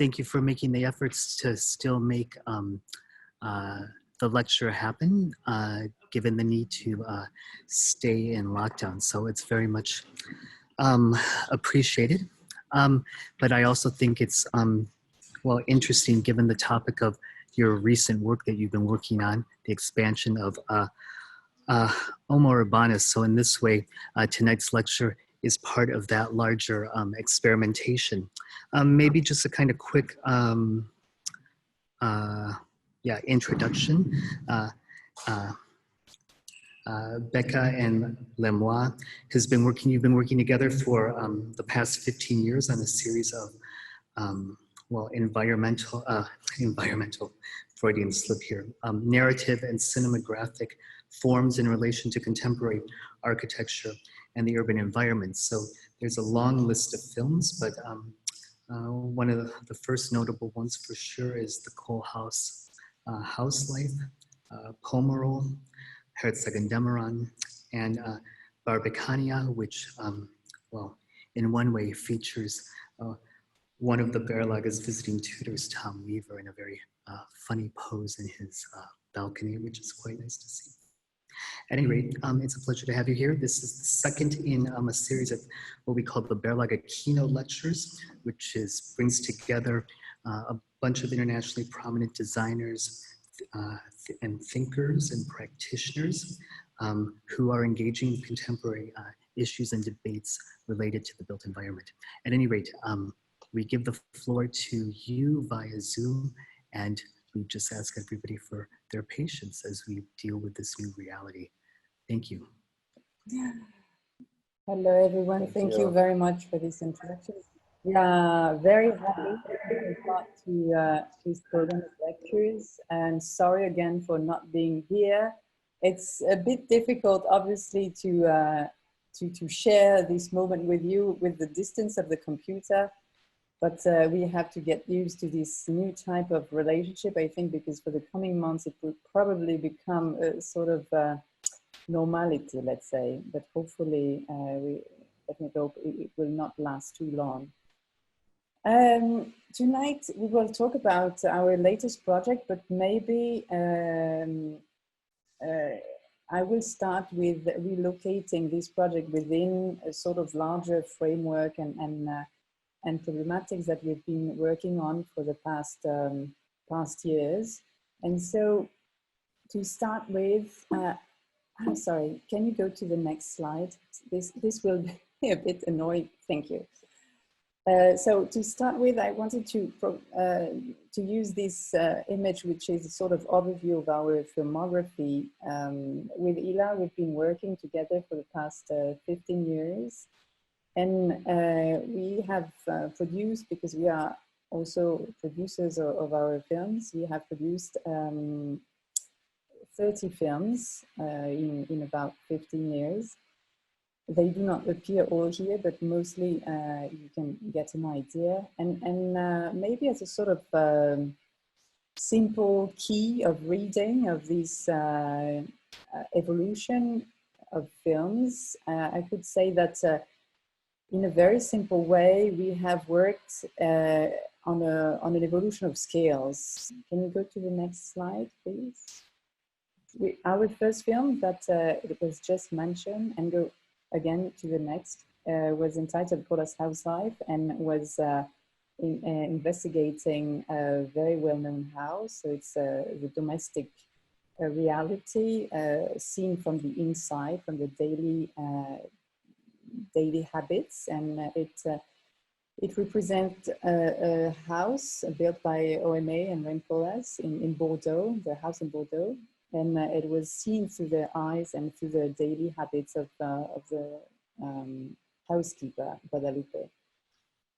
thank you for making the efforts to still make the lecture happen, given the need to stay in lockdown. So it's very much appreciated. But I also think it's, well, interesting given the topic of your recent work that you've been working on, the expansion of Homo Urbanus. So in this way, tonight's lecture is part of that larger experimentation. Maybe just a kind of quick introduction. Béka and Lemoine you've been working together for the past 15 years on a series of, well, environmental, Freudian slip here, narrative and cinematographic forms in relation to contemporary architecture and the urban environment. So there's a long list of films, but one of the first notable ones for sure is the Koolhaas Houselife, Pomerol, Herzog de Meuron, and Barbicania, which, well, in one way features one of the Berlage's visiting tutors, Tom Weaver, in a very funny pose in his balcony, which is quite nice to see. At any rate, it's a pleasure to have you here. This is the second in a series of what we call the Berlage Keynote Lectures, which brings together a bunch of internationally prominent designers and thinkers and practitioners who are engaging in contemporary issues and debates related to the built environment. At any rate, we give the floor to you via Zoom, and we just ask everybody for their patience as we deal with this new reality. Thank you. Hello, everyone. Thank you very much for this introduction. We are very happy to these program lectures, and sorry again for not being here. It's a bit difficult, obviously, to share this moment with you with the distance of the computer. But we have to get used to this new type of relationship, I think, because for the coming months, it will probably become a sort of normality, let's say. But hopefully, we definitely hope it will not last too long. Tonight, we will talk about our latest project, but maybe I will start with relocating this project within a sort of larger framework and problematics that we've been working on for the past years. And so to start with, I'm sorry, can you go to the next slide? This will be a bit annoying, thank you. So to start with, I wanted to use this image, which is a sort of overview of our filmography. With Ila, we've been working together for the past 15 years. And we have produced, because we are also producers of our films, we have produced 30 films in about 15 years. They do not appear all here, but mostly you can get an idea. And maybe as a sort of simple key of reading of this evolution of films, I could say that in a very simple way, we have worked on an evolution of scales. Can you go to the next slide, please? Our first film that it was just mentioned, and go again to the next, was entitled Koolhaas Houselife, and was investigating a very well-known house. So it's the domestic reality seen from the inside, from the daily habits, and it represents a house built by OMA and Koolhaas in Bordeaux, the house in Bordeaux, and it was seen through their eyes and through the daily habits of the housekeeper, Guadalupe.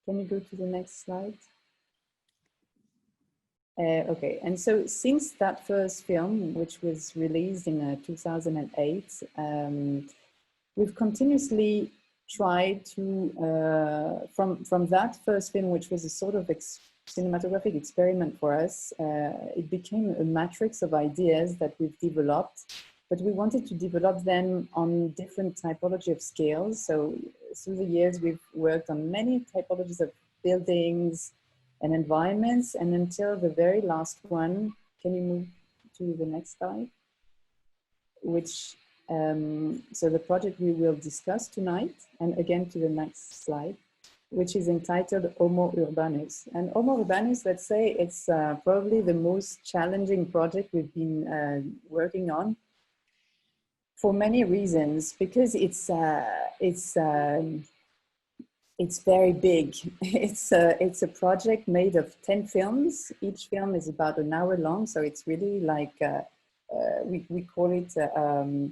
Can you go to the next slide? Okay, and so since that first film, which was released in 2008, we've continuously tried to, from that first film, which was a sort of cinematographic experiment for us, it became a matrix of ideas that we've developed, but we wanted to develop them on different typology of scales. So through the years, we've worked on many typologies of buildings, and environments, and until the very last one. Can you move to the next slide? Which, so the project we will discuss tonight, and again to the next slide, which is entitled Homo Urbanus. And Homo Urbanus, let's say, it's probably the most challenging project we've been working on for many reasons, because it's very big. It's a project made of 10 films. Each film is about an hour long, so it's really like we call it a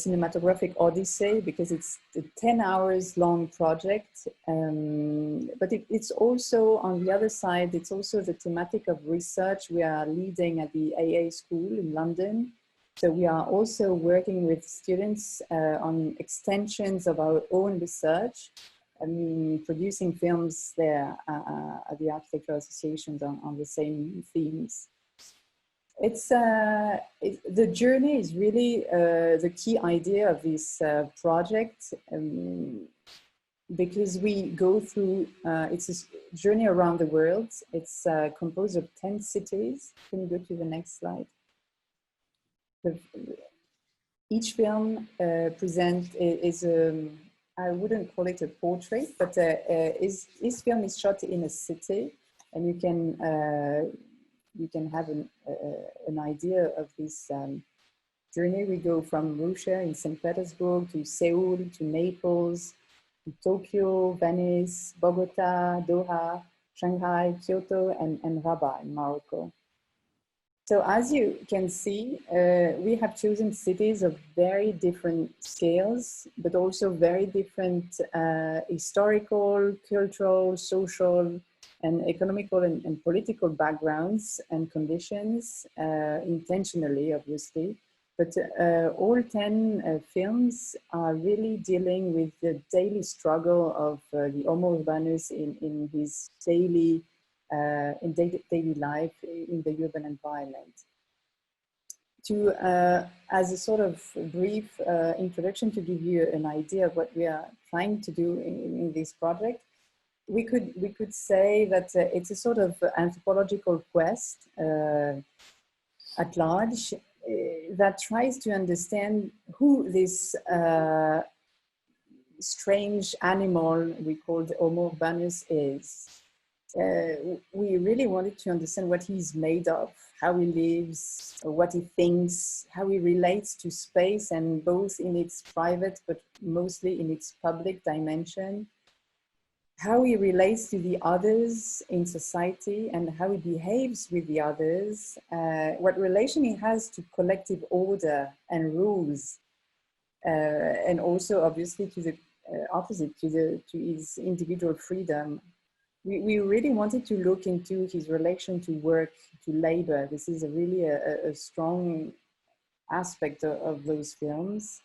cinematographic odyssey, because it's a 10 hours long project. But it's also, on the other side, it's also the thematic of research we are leading at the AA school in London. So we are also working with students on extensions of our own research, producing films there at the architectural associations on the same themes. It's the journey is really the key idea of this project, because we go through, it's a journey around the world. It's composed of 10 cities. Can you go to the next slide? Each film is I wouldn't call it a portrait, but his film is shot in a city, and you can have an idea of this journey. We go from Russia in St. Petersburg to Seoul, to Naples, to Tokyo, Venice, Bogota, Doha, Shanghai, Kyoto, and Rabat in Morocco. So as you can see, we have chosen cities of very different scales, but also very different historical, cultural, social, and economical and political backgrounds and conditions, intentionally, obviously. But all 10 films are really dealing with the daily struggle of the Homo Urbanus in his daily life in the urban environment. As a sort of brief introduction, to give you an idea of what we are trying to do in this project, we could say that it's a sort of anthropological quest at large that tries to understand who this strange animal we call the Homo Urbanus is. We really wanted to understand what he's made of, how he lives, what he thinks, how he relates to space, and both in its private but mostly in its public dimension, how he relates to the others in society and how he behaves with the others, what relation he has to collective order and rules, and also obviously to the opposite, to his individual freedom. We really wanted to look into his relation to work, to labor. This is really a strong aspect of those films,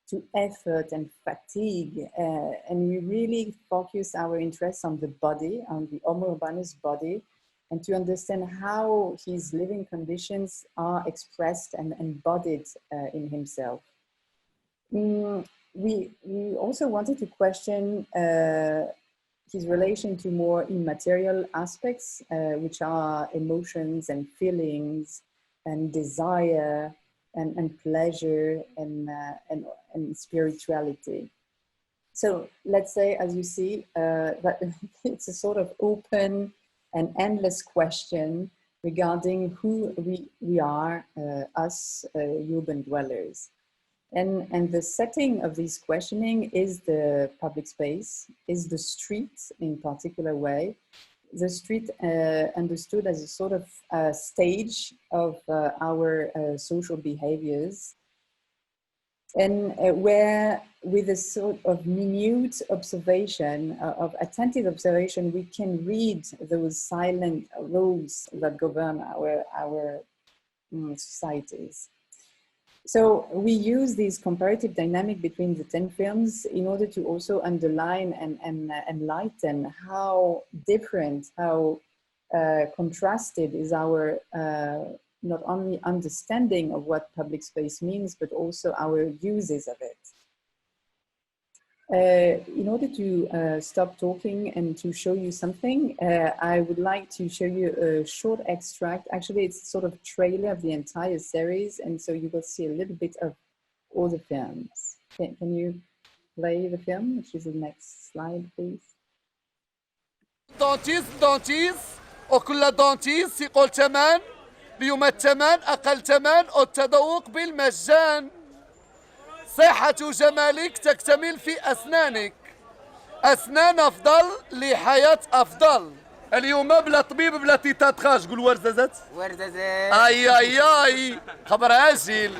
to effort and fatigue. And we really focus our interest on the body, on the Homo Urbanus body, and to understand how his living conditions are expressed and embodied in himself. We also wanted to question his relation to more immaterial aspects, which are emotions and feelings and desire and pleasure and spirituality. So let's say, as you see, that it's a sort of open and endless question regarding who we are, us urban dwellers. And the setting of this questioning is the public space, is the street in particular way. The street understood as a sort of stage of our social behaviors, and where with a sort of minute observation, of attentive observation, we can read those silent rules that govern our societies. So we use this comparative dynamic between the 10 films in order to also underline and enlighten how different, how contrasted is our not only understanding of what public space means, but also our uses of it. In order to stop talking and to show you something, I would like to show you a short extract. Actually, it's sort of trailer of the entire series, and so you will see a little bit of all the films. Can you play the film, which is the next slide, please? دونتيز وكل دونتيز يقول ثمن اليوم الثمن أقل ثمن والتذوق بالمجان صحة جمالك تكتمل في أسنانك أسنان أفضل لحياة أفضل اليوم بلا طبيب بلا تيتاتخاج قول ورزازات أي أي أي خبر عاجل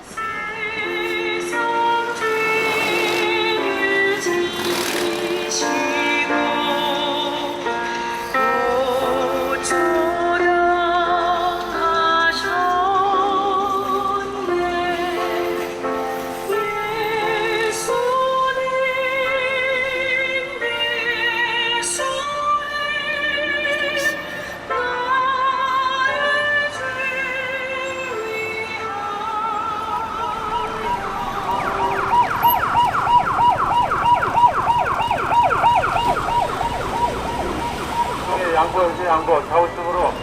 양보 좌우측으로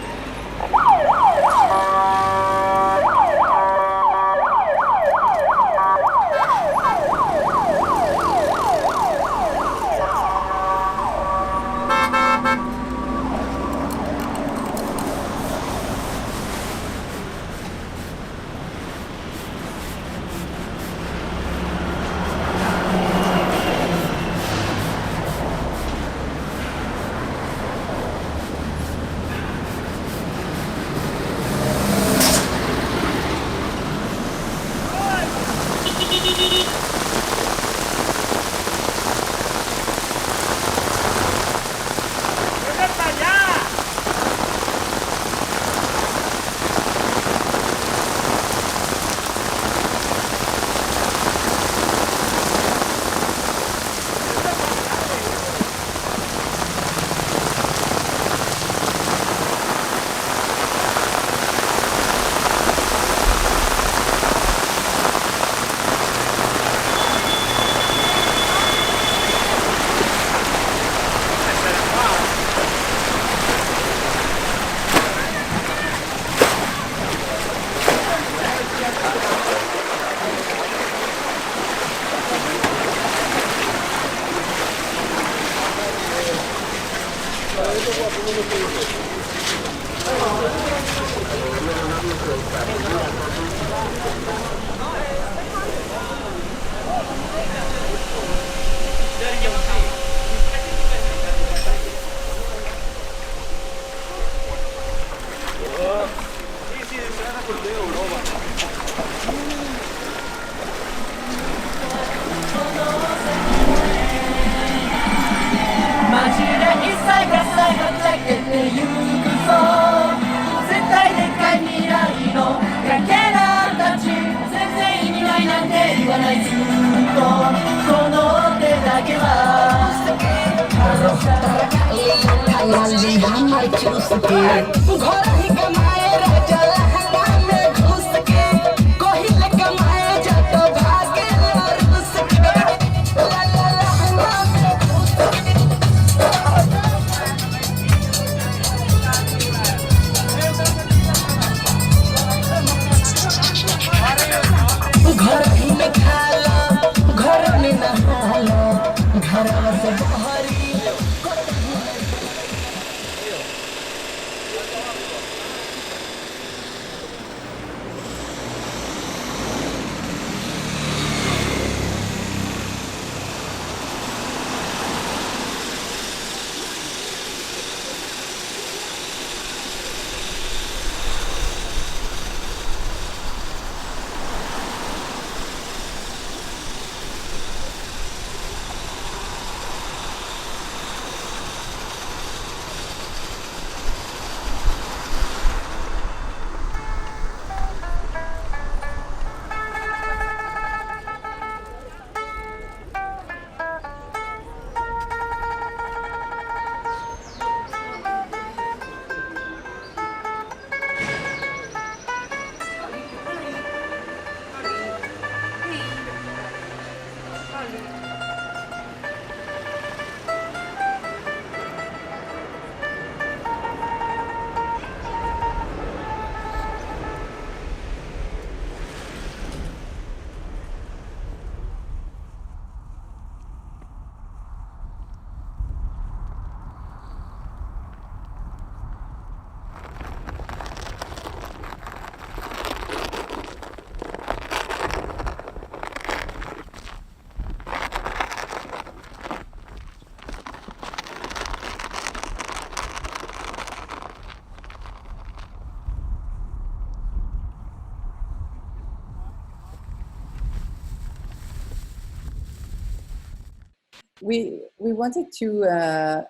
we wanted to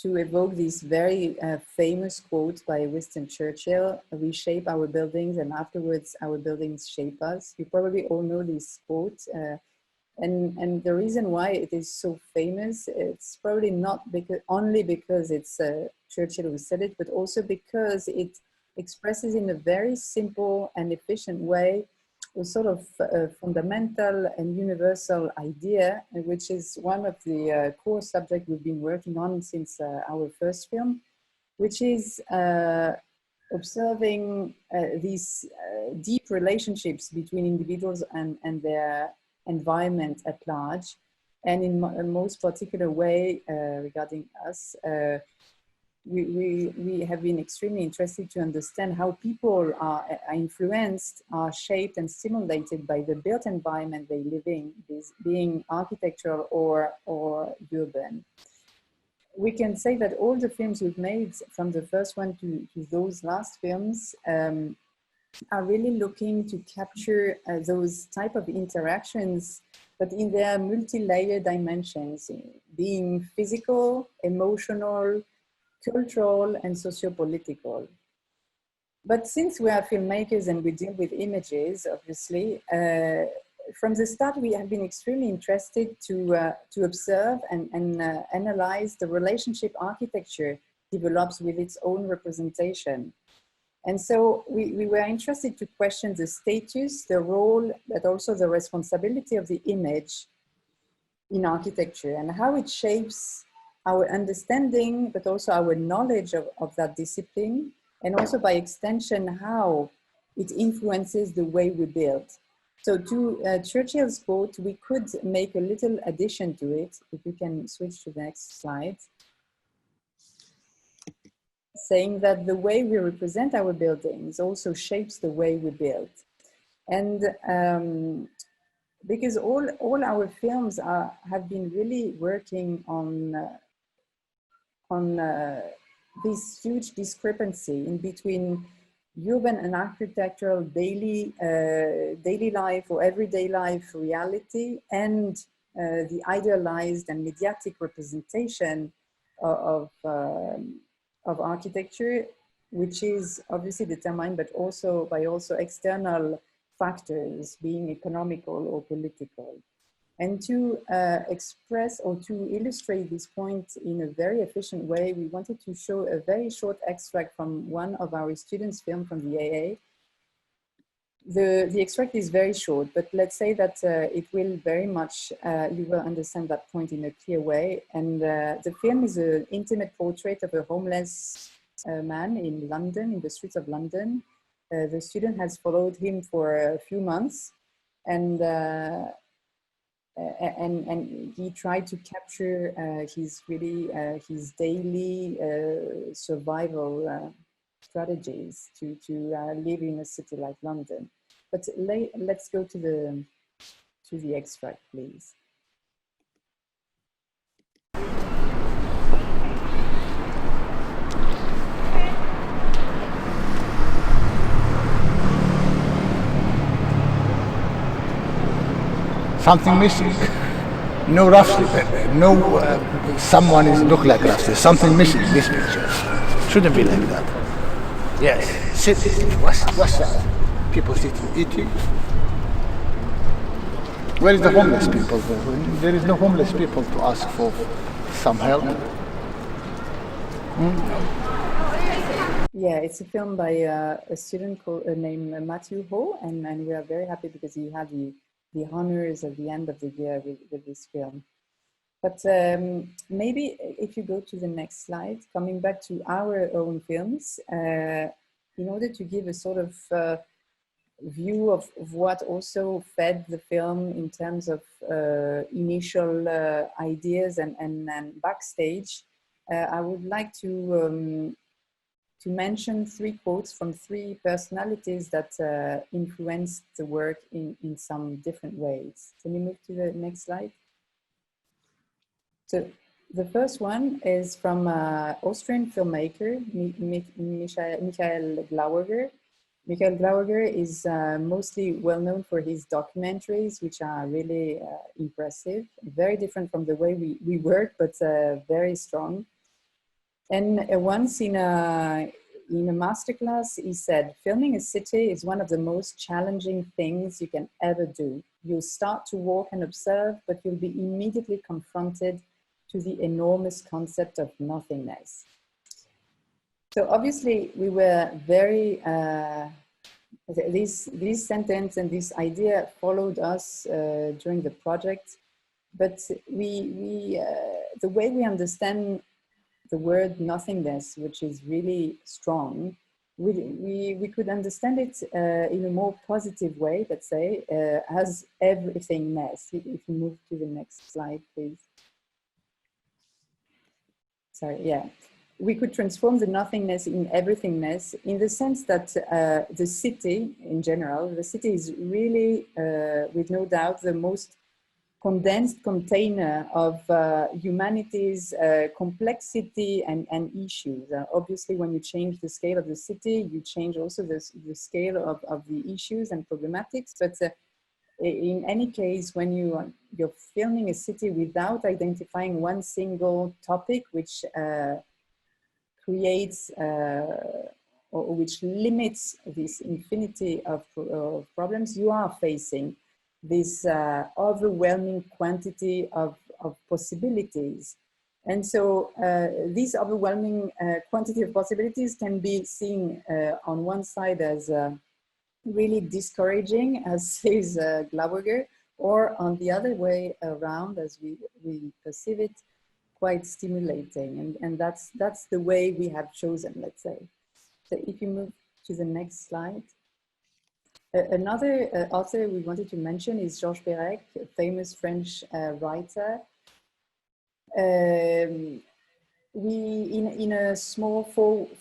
evoke this very famous quote by Winston Churchill: "We shape our buildings, and afterwards our buildings shape us." You probably all know this quote. And the reason why it is so famous, it's probably not only because it's Churchill who said it, but also because it expresses in a very simple and efficient way a sort of fundamental and universal idea, which is one of the core subjects we've been working on since our first film, which is observing these deep relationships between individuals and their environment at large, and in a most particular way regarding us, we have been extremely interested to understand how people are influenced, are shaped and stimulated by the built environment they live in, this being architectural or urban. We can say that all the films we've made, from the first one to those last films, are really looking to capture those type of interactions, but in their multi-layered dimensions, being physical, emotional, cultural, and socio-political. But since we are filmmakers and we deal with images, obviously, from the start we have been extremely interested to observe and analyze the relationship architecture develops with its own representation. And so we were interested to question the status, the role, but also the responsibility of the image in architecture and how it shapes our understanding, but also our knowledge of that discipline, and also by extension, how it influences the way we build. So to Churchill's quote, we could make a little addition to it, if we can switch to the next slide, saying that the way we represent our buildings also shapes the way we build. And because all our films have been really working on this huge discrepancy in between urban and architectural daily life or everyday life reality and the idealized and mediatic representation of architecture, which is obviously determined, but also by external factors, being economical or political. And to express or to illustrate this point in a very efficient way, we wanted to show a very short extract from one of our students' film from the AA. The extract is very short, but let's say that it will very much, you will understand that point in a clear way. And the film is an intimate portrait of a homeless man in London, in the streets of London. The student has followed him for a few months, and he tried to capture his daily survival strategies to live in a city like London. But let's go to the extract, please. Something missing. No rough sleep. No, someone is look like rough sleep. Something missing in this picture. Shouldn't be like that. Yes. Sitting. What's that? People sitting, eating. Where is the homeless people? There is no homeless people to ask for some help. Yeah, it's a film by a student named Matthew Ho, and we are very happy because he had the honors at the end of the year with this film. But maybe if you go to the next slide, coming back to our own films, in order to give a sort of view of what also fed the film in terms of initial ideas and backstage, I would like to mention 3 quotes from 3 personalities that influenced the work in some different ways. Can you move to the next slide? So the first one is from Austrian filmmaker Michael Glauber, Michael Glauber is mostly well known for his documentaries, which are really impressive, very different from the way we work, but very strong. And once in a masterclass, he said, filming a city is one of the most challenging things you can ever do. You'll start to walk and observe, but you'll be immediately confronted to the enormous concept of nothingness. So obviously we were very, this sentence and this idea followed us during the project, but the way we understand the word nothingness, which is really strong, we could understand it in a more positive way, let's say, as everythingness. If you move to the next slide, please. Sorry, yeah. We could transform the nothingness in everythingness in the sense that the city, in general, the city is really, with no doubt, the most condensed container of humanity's complexity and issues. Obviously, when you change the scale of the city, you change also the scale of the issues and problematics. But in any case, when you're filming a city without identifying one single topic, which creates or which limits this infinity of problems, you are facing this overwhelming quantity of possibilities. And so this overwhelming quantity of possibilities can be seen on one side as really discouraging, as says Glauber, or on the other way around, as we perceive it, quite stimulating. And that's the way we have chosen, let's say. So if you move to the next slide. Another author we wanted to mention is Georges Berek, a famous French writer. In a small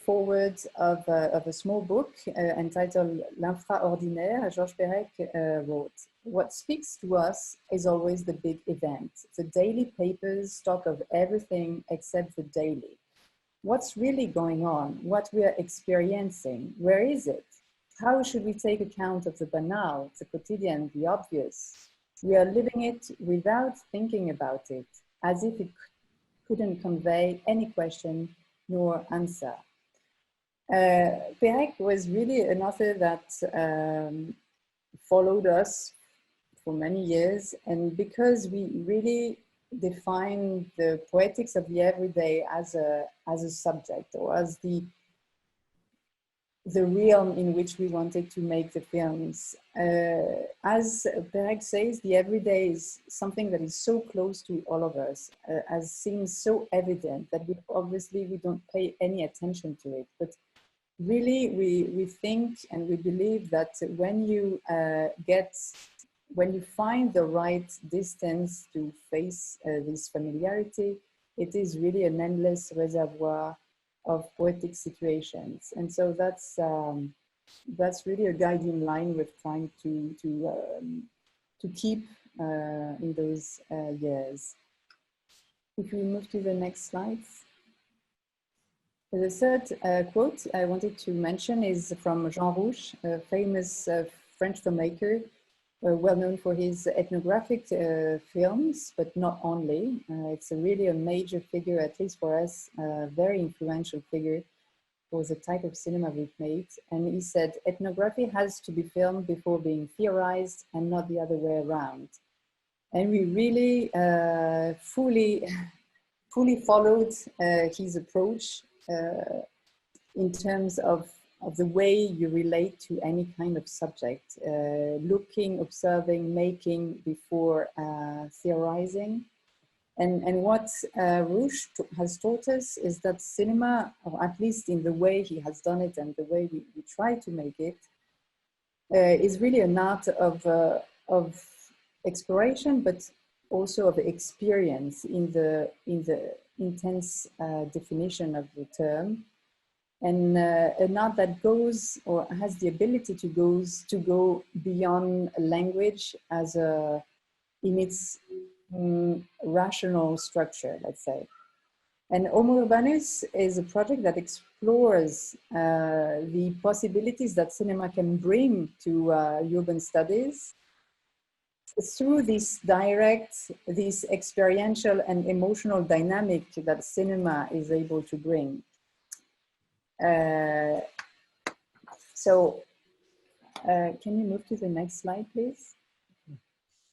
foreword of a small book entitled L'Infraordinaire, Georges Berek wrote, "What speaks to us is always the big event, the daily paper's stock of everything except the daily. What's really going on? What we are experiencing? Where is it? How should we take account of the banal, the quotidian, the obvious? We are living it without thinking about it, as if it couldn't convey any question nor answer." Berek was really an author that followed us for many years, and because we really define the poetics of the everyday as a subject, or as the realm in which we wanted to make the films. As Berek says, the everyday is something that is so close to all of us, as seems so evident that we don't pay any attention to it. But really, we think and we believe that when you find the right distance to face this familiarity, it is really an endless reservoir of poetic situations. And so that's really a guiding line we're trying to keep in those years. If we move to the next slides. The third quote I wanted to mention is from Jean Rouch, a famous French filmmaker, well known for his ethnographic films, but not only. It's really a major figure, at least for us, a very influential figure for the type of cinema we've made. And he said, ethnography has to be filmed before being theorized and not the other way around. And we really fully followed his approach in terms of the way you relate to any kind of subject, looking, observing, making before theorizing. And what Rouch has taught us is that cinema, or at least in the way he has done it and the way we try to make it, is really an art of exploration, but also of experience in the intense definition of the term. And an art that goes, or has the ability to go beyond language as in its rational structure, let's say. And Homo Urbanus is a project that explores the possibilities that cinema can bring to urban studies through this direct, this experiential and emotional dynamic that cinema is able to bring. Can you move to the next slide, please?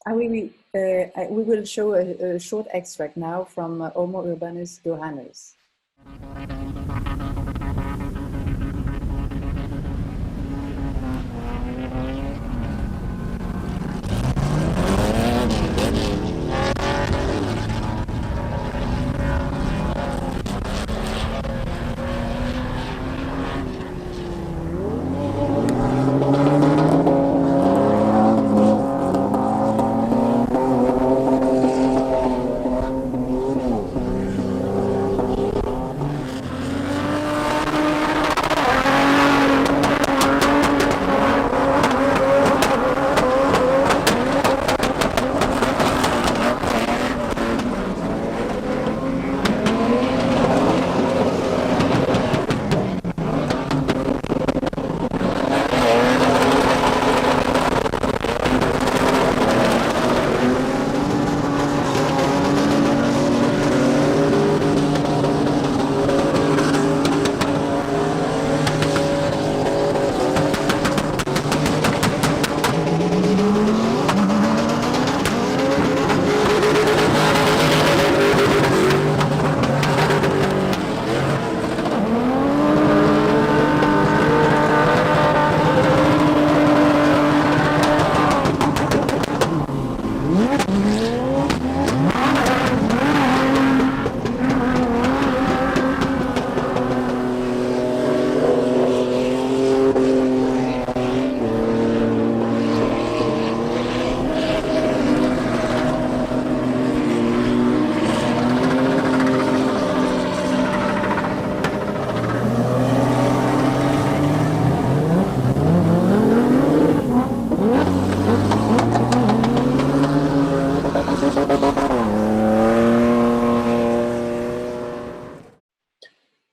We will show a short extract now from Homo Urbanus Doranus.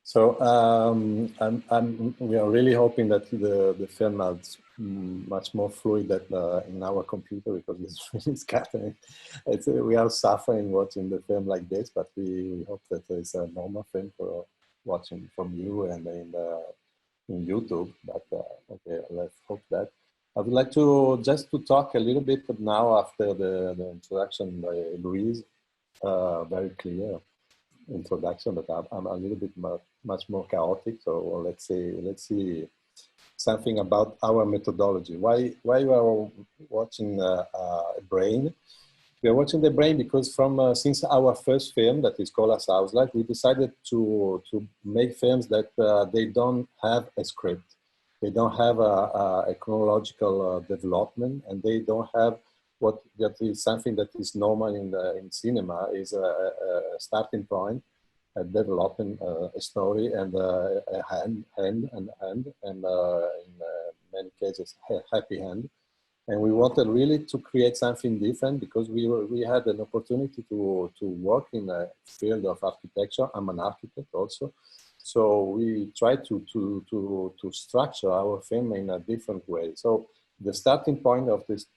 So we are really hoping that the film is much more fluid than in our computer, because it's really scattering. We are suffering watching the film like this, but we hope that it's a normal film for watching from you and in YouTube. But okay, let's hope that. I would like to just to talk a little bit now after the introduction by Louise, very clear introduction, but I'm a little bit much more chaotic. So let's see something about our methodology. Why we are watching Brain? We are watching the Brain because from since our first film that is Koolhaas Houselife, we decided to make films that they don't have a script, they don't have a chronological development, and they don't have that is something that is normal in cinema, is a starting point, a developing a story, and a end, and in many cases a happy end. And we wanted really to create something different because we had an opportunity to work in a field of architecture. I'm an architect also, so we tried to structure our film in a different way. So the starting point of this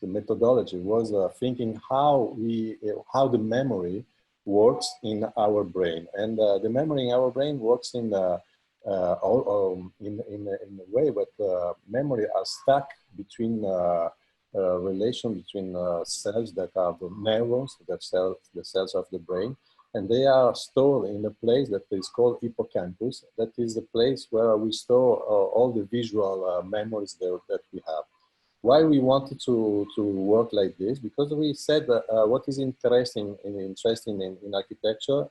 methodology was thinking how the memory works in our brain, and the memory in our brain works in a way that memory are stuck between relation between cells that are the neurons, the cells of the brain, and they are stored in a place that is called hippocampus. That is the place where we store all the visual memories that we have. Why we wanted to work like this? Because we said that what is interesting in architecture,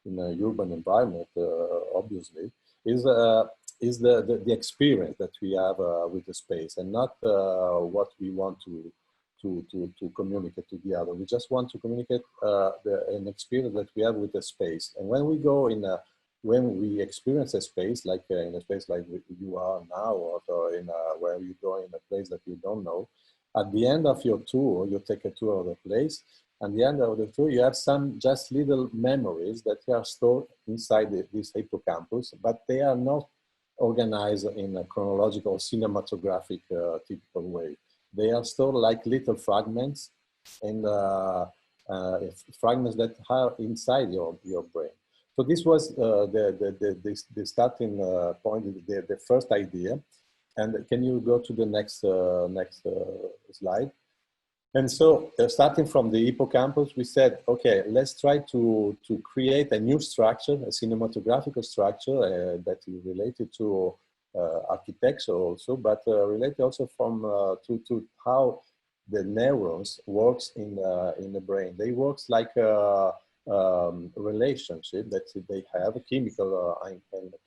in a urban environment, obviously, is the experience that we have with the space, and not what we want to communicate to the other. We just want to communicate an experience that we have with the space. And when we go when we experience a space, like in a space like you are now, or where you go in a place that you don't know, at the end of your tour, you take a tour of the place, at the end of the tour, you have some just little memories that are stored inside this hippocampus, but they are not organized in a chronological cinematographic typical way. They are stored like little fragments, and fragments that are inside your brain. So this was the starting point, the first idea. And can you go to the next slide? And so starting from the hippocampus, we said, okay, let's try to create a new structure, a cinematographic structure that is related to architecture also, but related also to how the neurons works in the brain. They works like a relationship that they have, a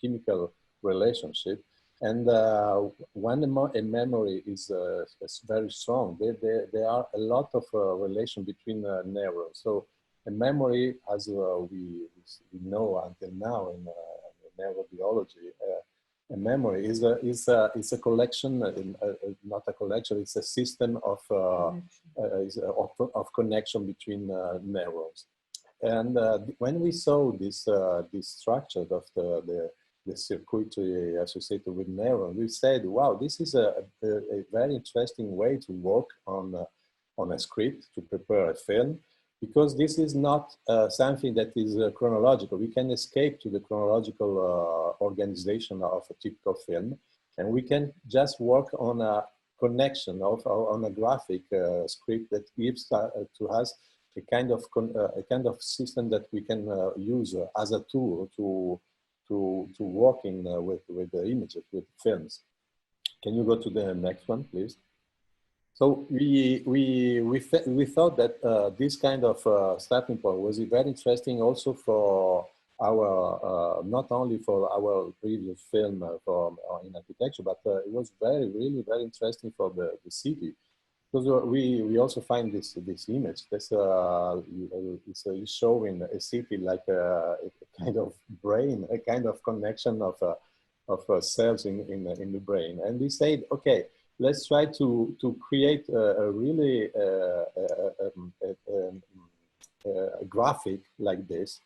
chemical relationship. And when a memory is very strong, there are a lot of relation between neurons. So a memory, as we know until now in neurobiology, a memory is a collection, not a collection. It's a system of connection between neurons. And when we saw this structure of the circuitry associated with neurons, we said, wow, this is a very interesting way to work on a script, to prepare a film, because this is not something that is chronological. We can escape to the chronological organization of a typical film, and we can just work on a connection on a graphic script that gives to us a kind of system that we can use as a tool to working with the images, with films. Can you go to the next one, please? So we thought that this kind of starting point was very interesting also for our not only for our previous film in architecture, but it was really very interesting for the city. Because we also find this image. This is showing a city like a kind of brain, a kind of connection of cells in the brain. And we said, okay, let's try to create a really a graphic like this,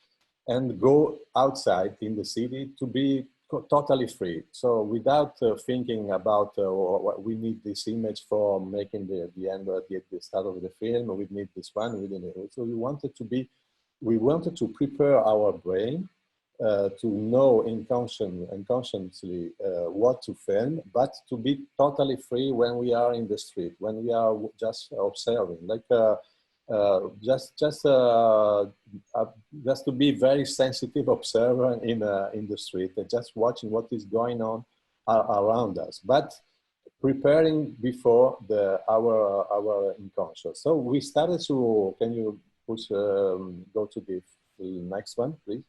and go outside in the city to be totally free. So without thinking about what we need this image for making the end at the start of the film, we need this one, we didn't. So we wanted to prepare our brain to know unconsciously what to film, but to be totally free when we are in the street, when we are just observing, like just to be very sensitive observer in the street, and just watching what is going on around us, but preparing before our unconscious. So we started to, can you push go to the next one, please?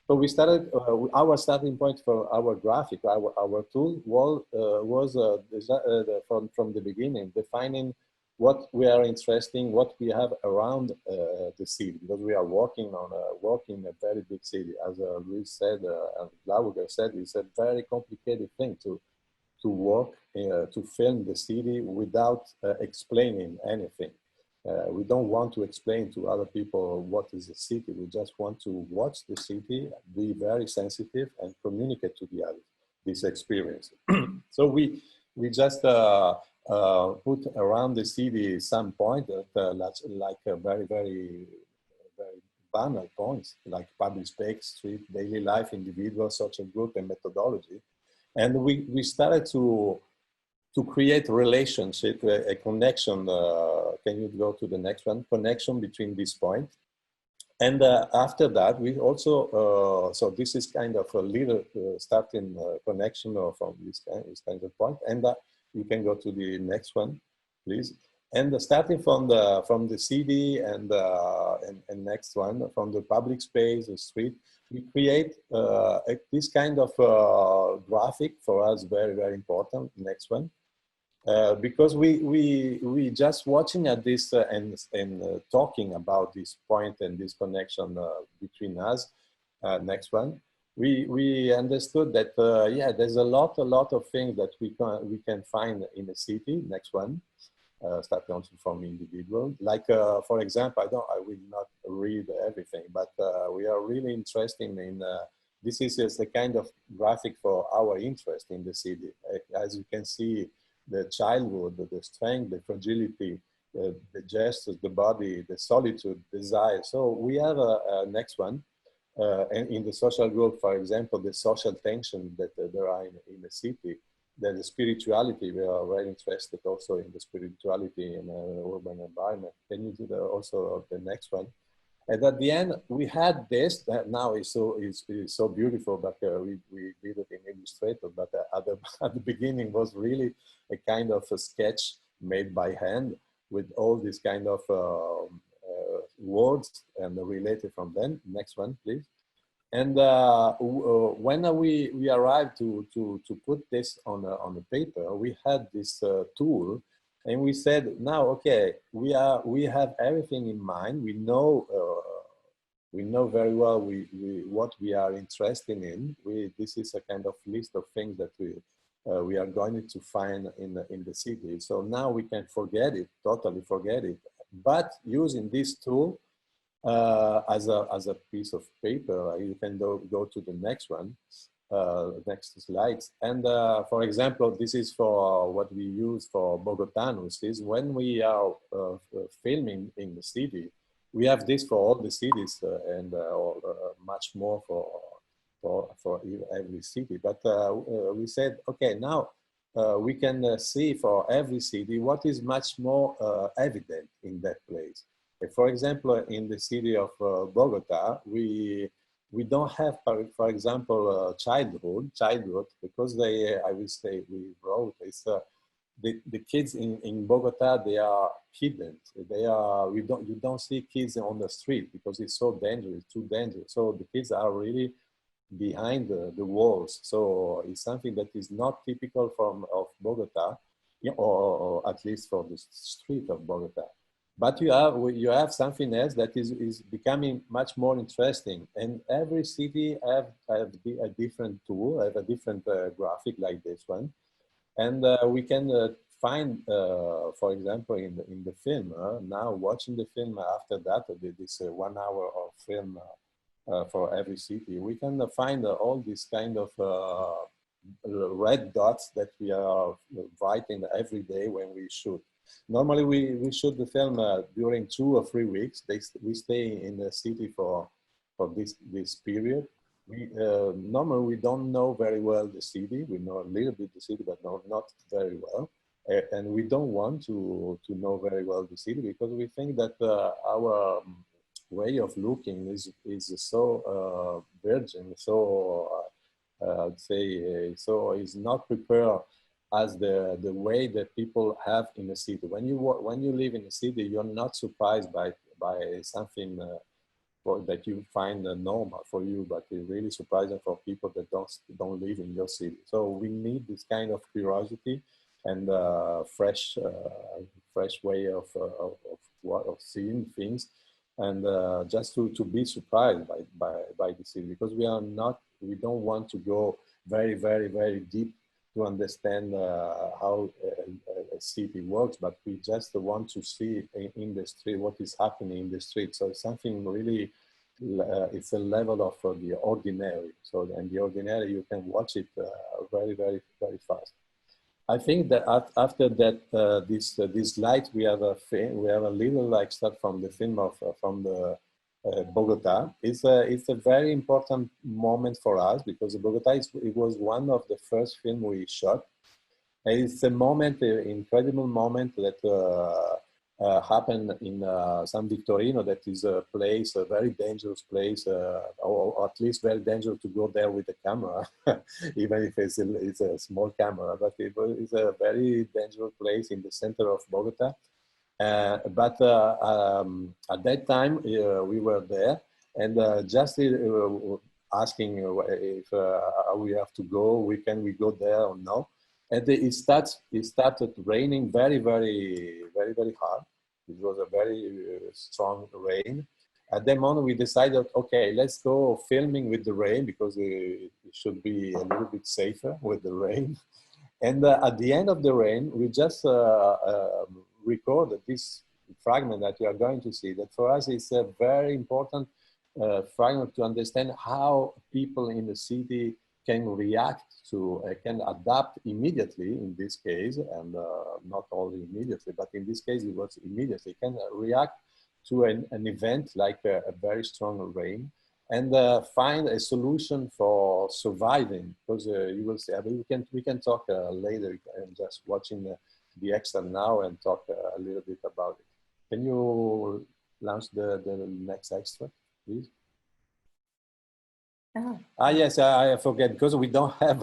So we started, our starting point for our graphic, our tool was from the beginning, defining what we are interested in, what we have around the city, because we are working in a very big city. As Louise said, and Lauger said, it's a very complicated thing to work, to film the city without explaining anything. We don't want to explain to other people what is the city. We just want to watch the city, be very sensitive, and communicate to the others this experience. So we just put around the city some point that like very, very, very banal points, like public space, street, daily life, individual, social group, and methodology. And we started to create a relationship, a connection. Can you go to the next one? Connection between this point. And after that, we also, so this is kind of a little starting connection from this kind of point. And you can go to the next one, please. And starting from the city and next one, from the public space, the street, we create this kind of graphic for us, very, very important. Next one. Because we just watching at this and talking about this point and this connection between us. Next one, we understood that yeah, there's a lot of things that we can find in the city. Next one, starting also from individual. Like, for example, I will not read everything, but we are really interested in, this is just a kind of graphic for our interest in the city. As you can see, the childhood, the strength, the fragility, the gestures, the body, the solitude, desire. So we have a next one. And in the social group, for example, the social tension that there are in the city, then the spirituality, we are very interested also in the spirituality in an urban environment. Can you do also the next one? And at the end, we had this that now is so beautiful, but we did it in Illustrator. But at the beginning was really a kind of a sketch made by hand with all these kind of words and related from them. Next one, please. And when we arrived to put this on the paper, we had this tool, and we said, now, okay, we have everything in mind. We know very well what we are interested in. This is a kind of list of things that we are going to find in the city. So now we can totally forget it. But using this tool, as a piece of paper, you can go to the next one, next slides. And for example, this is for what we use for Bogotanos, is when we are filming in the city, we have this for all the cities and much more for every city. But we said, okay, now we can see for every city what is much more evident in that place. For example, in the city of Bogota, we don't have, for example, childhood, because I will say we wrote, it's the kids in Bogota, they are hidden. You don't see kids on the street because it's so dangerous, too dangerous. So the kids are really behind the walls. So it's something that is not typical of Bogota, or at least for the street of Bogota. But you have something else that is becoming much more interesting, and every city have a different tool, have a different graphic like this one, and we can find, for example, in the film. Now watching the film after that, this 1 hour of film for every city, we can find all these kind of red dots that we are writing every day when we shoot. Normally, we shoot the film during 2 or 3 weeks. We stay in the city for this period. Normally, we don't know very well the city. We know a little bit the city, but not very well. And we don't want to know very well the city because we think that our way of looking is so virgin, so I'd say, so is not prepared as the way that people have in the city. When you live in the city, you're not surprised by something that you find normal for you, but it's really surprising for people that don't live in your city. So we need this kind of curiosity and fresh way of seeing things, and just to be surprised by the city, because we don't want to go very, very, very deep to understand how a city works, but we just want to see in the street what is happening in the street. So it's something really, it's a level of the ordinary. So, and the ordinary, you can watch it very, very, very fast. I think that after that, this light, we have a little like start from the film from the Bogota. It's a very important moment for us because Bogota it was one of the first film we shot. And it's a moment, an incredible moment that happened in San Victorino. That is a place, a very dangerous place, or at least very dangerous to go there with a camera, even if it's a small camera. But it's a very dangerous place in the center of Bogota. But at that time, we were there and just asking if we have to go, can we go there or no? And it started raining very, very, very, very hard. It was a very strong rain. At that moment, we decided, okay, let's go filming with the rain because it should be a little bit safer with the rain. And at the end of the rain, we just record that this fragment that you are going to see, that for us is a very important fragment to understand how people in the city can react to, can adapt immediately in this case, and not only immediately, but in this case it was immediately, can react to an event like a very strong rain, and find a solution for surviving, because you will see, I mean, we can talk later. I'm just watching the extra now and talk a little bit about it. Can you launch the next extra, please? Yes, I forget, because we don't have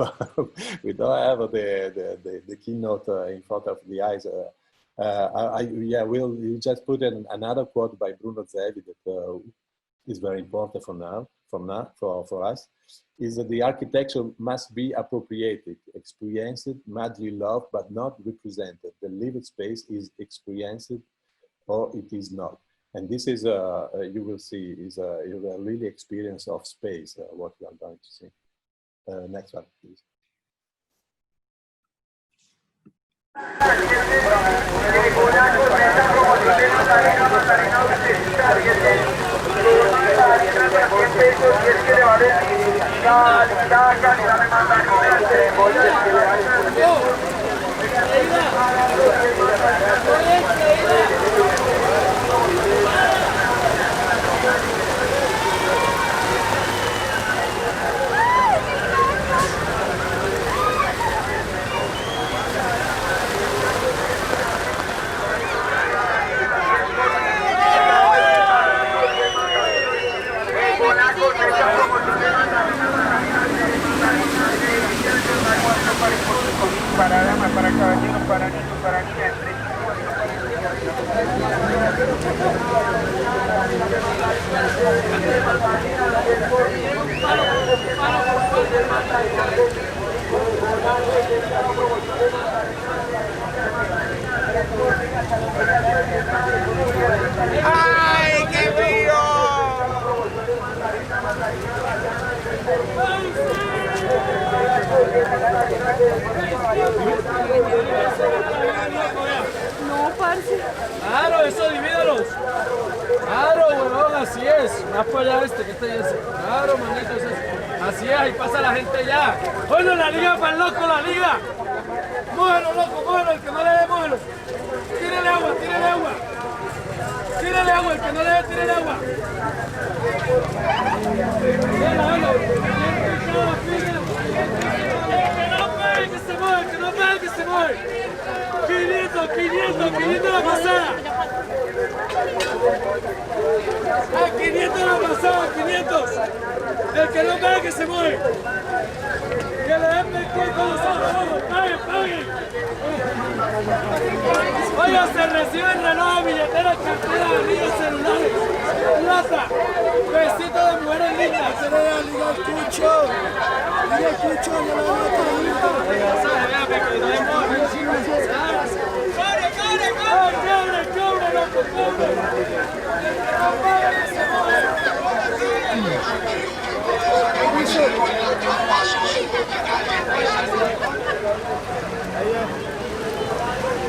we don't have the keynote in front of the eyes. Yeah, we'll just put in another quote by Bruno Zevi that is very important for us, is that the architecture must be appropriated, experienced, madly loved, but not represented. The lived space is experienced or it is not. And this is, you will see, is a really experience of space, what we are going to see. Next one, please. Para damas, para caballeros, para niños, para niñas. ¡Ay, qué frío! No, parce. Claro, eso divídelos. Claro, huevón, así es. Más para allá ¿qué te dice? Claro, manito, es eso. Así es, ahí pasa la gente ya. Bueno, la liga para el loco, la liga. Mójalo, loco, mójalo, el que no le dé, mójalo. Tírale agua, tírale agua. Tírale agua, el que no le dé, tírale agua. Que se mueve, que no pegue, que se mueve. 500 la pasada. A 500 la pasada, 500. El que no pegue, que se mueve. Que le den pescuezo con los ojos, paguen. Oiga, se reciben relojes, billeteras, carteras, anillos, celulares, plata, besitos de mujeres lindas. Se le da liga Cucho, yo la voy a traer. Vea, que no es ¡Cobre, loco, cobre!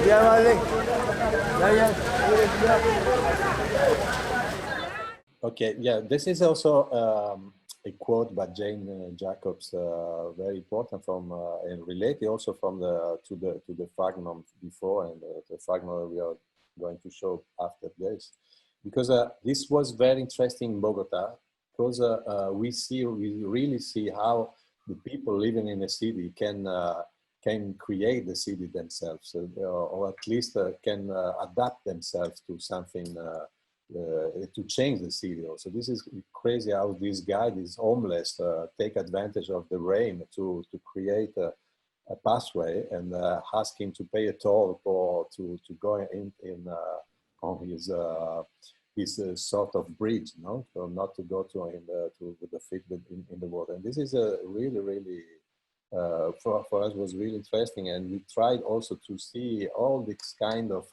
Ya vale. Okay, yeah, this is also a quote by Jane Jacobs, very important from and related also from to the fragment before and the fragment we are going to show after this, because this was very interesting in Bogota, because we really see how the people living in a city can create the city themselves, or at least can adapt themselves to something. To change the city also. This is crazy how this guy, this homeless, take advantage of the rain to create a pathway and ask him to pay a toll to go in on his sort of bridge, no, so not to go with the feet in the water. And this is a really for us was really interesting, and we tried also to see all this kind of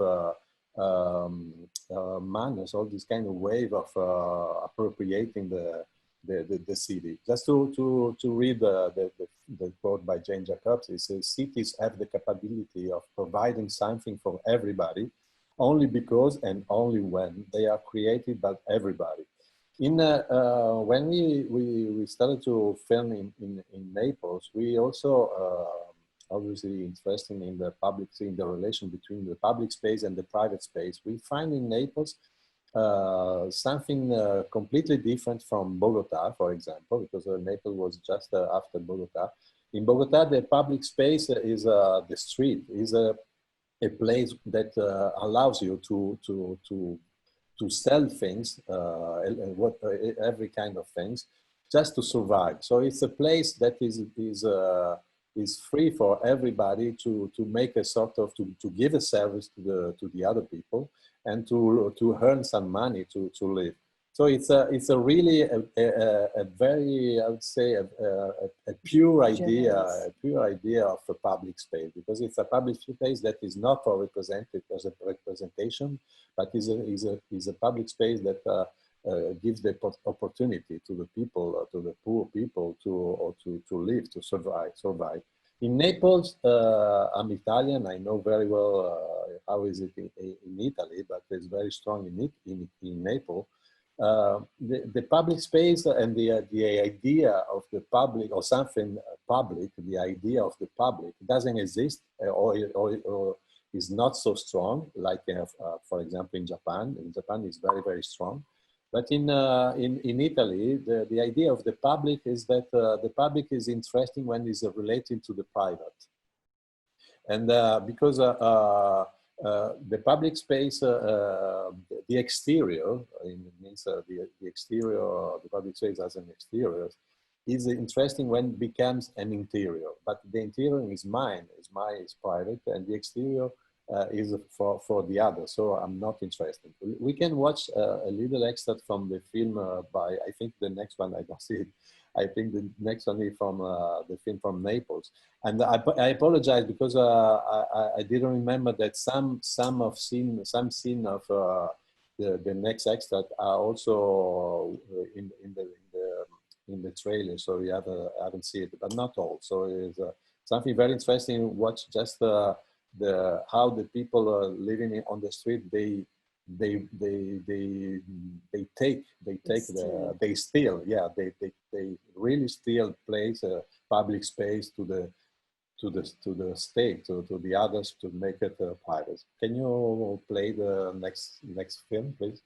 manners, all this kind of wave of appropriating the city. Just to read the quote by Jane Jacobs, it says, cities have the capability of providing something for everybody, only because and only when they are created by everybody. When we started to film in Naples, we also obviously interested in the public, in the relation between the public space and the private space. We find in Naples something completely different from Bogota, for example, because Naples was just after Bogota. In Bogota, the public space is the street, is a place that allows you to sell things, every kind of things, just to survive. So it's a place that is free for everybody to make a sort of, to give a service to the other people and to earn some money to live. So it's a really a very, I would say, a pure idea, of a public space, because it's a public space that is not for represented as a representation, but is a public space that gives the opportunity to the people, to the poor people, to live, to survive. In Naples, I'm Italian. I know very well how is it in Italy, but it's very strong in Naples. The public space and the idea of the public, or something public, the idea of the public doesn't exist, or is not so strong, like for example in Japan. In Japan is very, very strong. But in Italy, the idea of the public is that the public is interesting when it's related to the private. And because the public space, the exterior, it means the exterior, the public space as an exterior, is interesting when it becomes an interior. But the interior is mine, is private, and the exterior is for the other. So I'm not interested. We can watch a little extract from the film by, I think the next one, I don't see it. I think the next one is from the film from Naples. And I apologize because I didn't remember that some scene of the next extract are also in the trailer. So we haven't seen it, but not all. So it's something very interesting. Watch just how the people are living on the street. They really steal place, public space to the state, to the others, to make it private. Can you play the next film, please?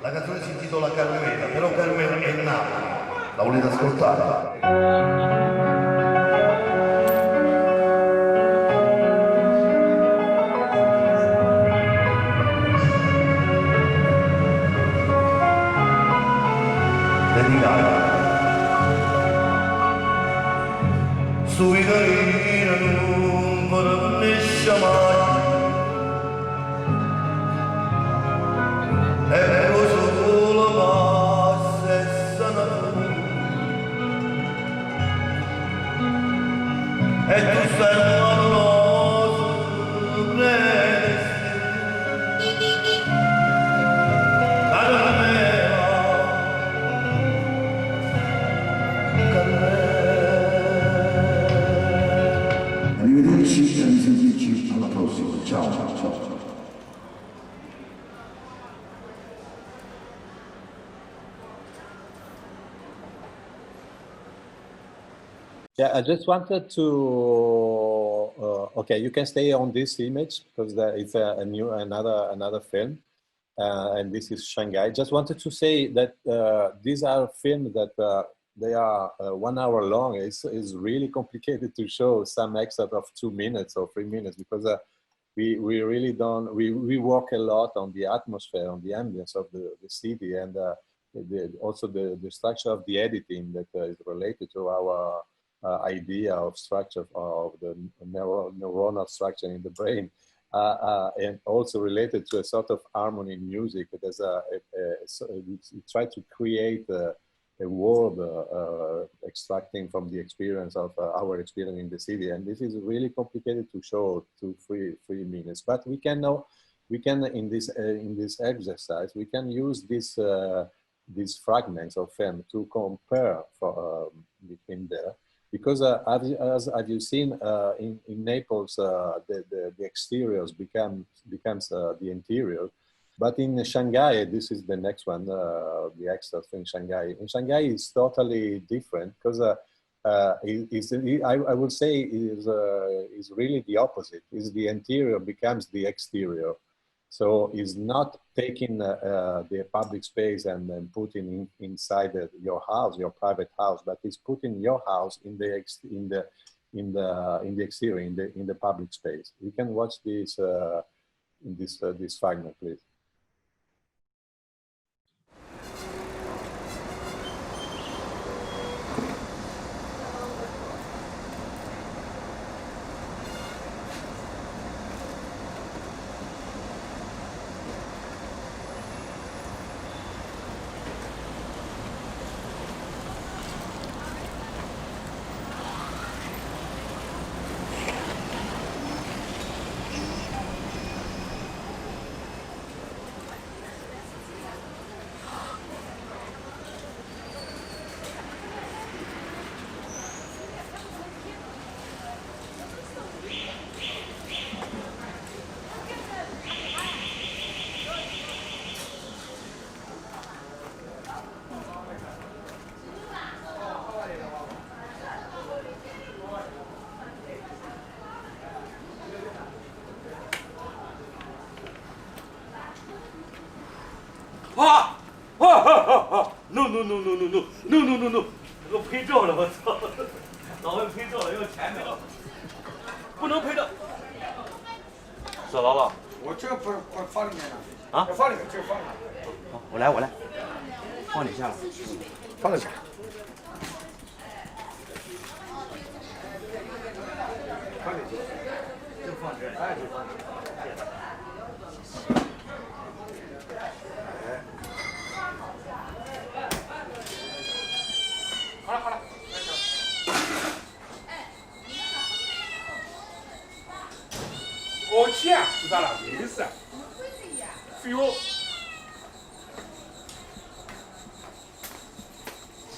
La canzone si intitola Carmela, però Carmela è Napoli. La volete ascoltare? Dedicata. Sui carini non pernesce mai. Ciao. Yeah, I just wanted to. Okay, you can stay on this image because it's another film, and this is Shanghai. Just wanted to say that these are films that they are 1 hour long. It's really complicated to show some excerpt of 2 minutes or 3 minutes because we really don't. We work a lot on the atmosphere, on the ambience of the city, and also the structure of the editing that is related to our idea of structure of the neuronal structure in the brain, and also related to a sort of harmony in music. There's we try to create a world extracting from the experience of our experience in the city, and this is really complicated to show to 3 minutes. But we can in this exercise we can use these fragments of film to compare between there. Because as you've seen in Naples, the exteriors becomes the interior, but in Shanghai, this is the next one, the extras in Shanghai. In Shanghai, it's totally different because I would say is really the opposite. Is the interior becomes the exterior. So it's not taking the public space and then putting inside your house, your private house, but it's putting your house in the exterior, in the public space. You can watch this this fragment, please. No！ 给我拍照了，我操！老外拍照了，要钱的，不能拍照。小老老，我这不放里面了啊？放里面，这放里面。好，我来，放你下了，放得下。放进去，就放这，哎，就放这。好了，我钱是咋了？没事，费我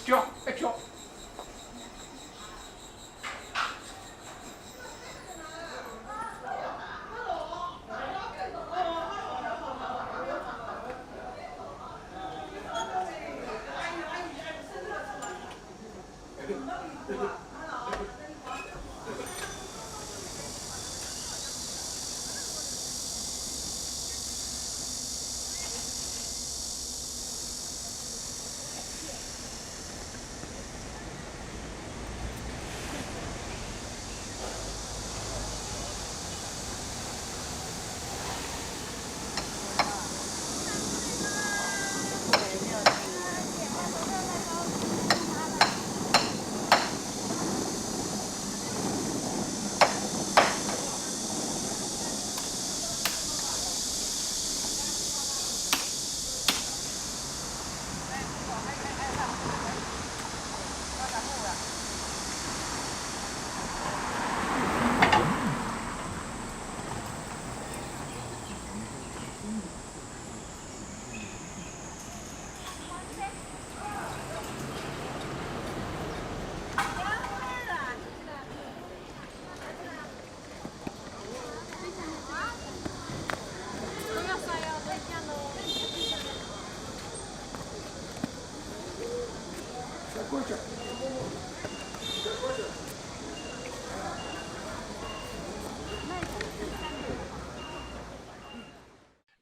交，再交。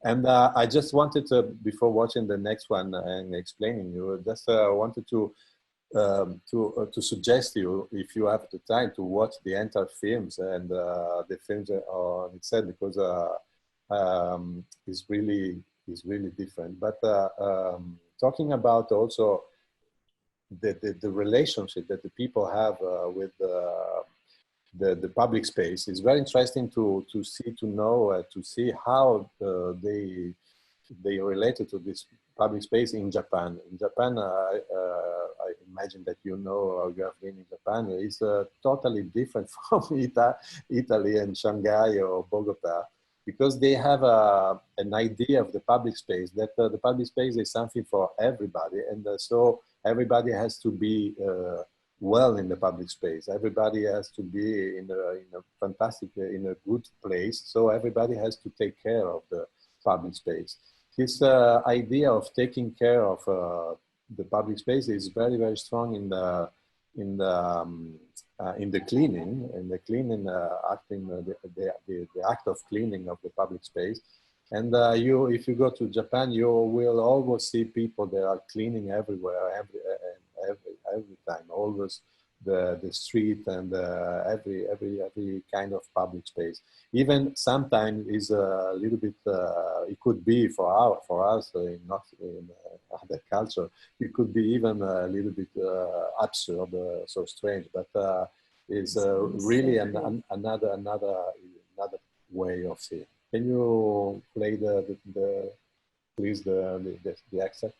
And I just wanted to, before watching the next one and explaining you, just wanted to suggest you, if you have the time, to watch the entire films and the films on its head, because it's really different. But talking about also the relationship that the people have with the public space is very interesting to see how they related to this public space in Japan. In Japan, I imagine that you know, or you have been in Japan, is totally different from Italy and Shanghai or Bogota, because they have an idea of the public space, that the public space is something for everybody, and so everybody has to be well in the public space. Everybody has to be in a fantastic, in a good place. So everybody has to take care of the public space. This idea of taking care of the public space is very, very strong in the cleaning, acting, the act of cleaning of the public space. And if you go to Japan, you will always see people that are cleaning everywhere, every time, always the street and every kind of public space. Even sometimes is a little bit. It could be for us not in other culture. It could be even a little bit absurd, so strange. But is really another way of seeing. Can you play please the excerpt?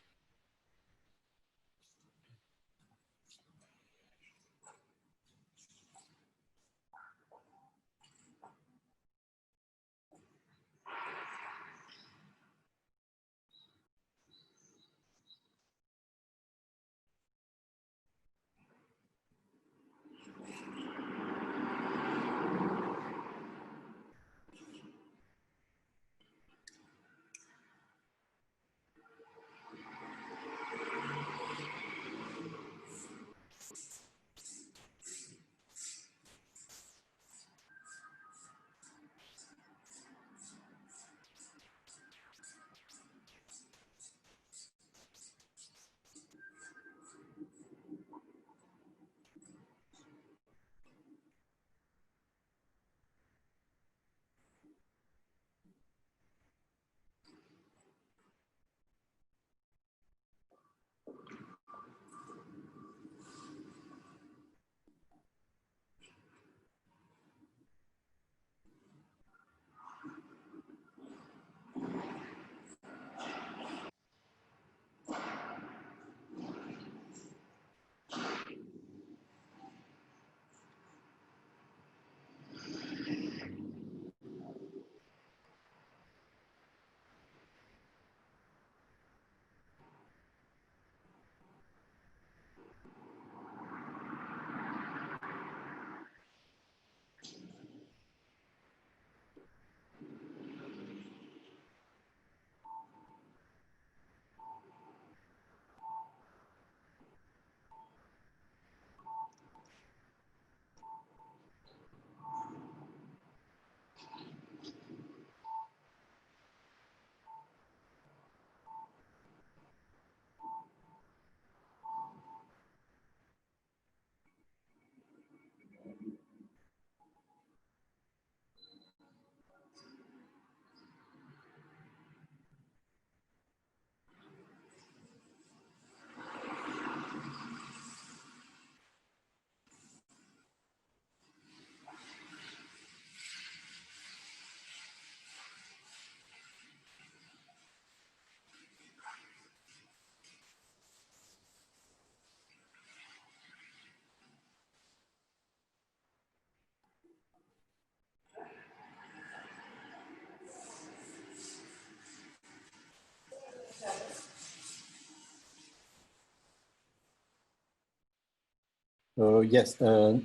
Yes,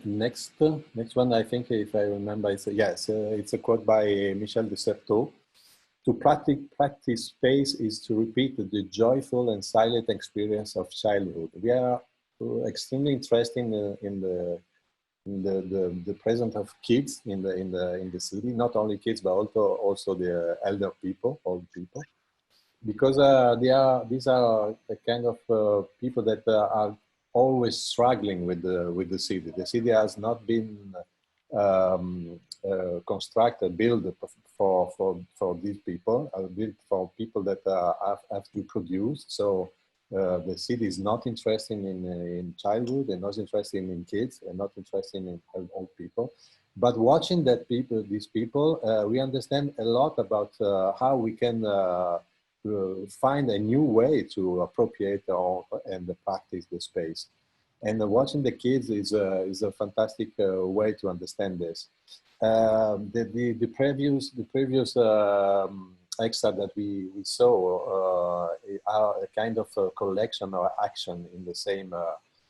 next one, I think, if I remember, it's a quote by Michel de Certeau. To practice space is to repeat the joyful and silent experience of childhood. We are extremely interested in the presence of kids in the city, not only kids but also the elder people, old people, because these are the kind of people that are always struggling with the city. The city has not been constructed, built for these people, built for people that have to produce. So the city is not interested in childhood, and not interested in kids, and not interested in old people. But watching these people, we understand a lot about how we can find a new way to appropriate and practice the space. And watching the kids is a fantastic way to understand this. The previous extra that we saw are a kind of a collection or action in the same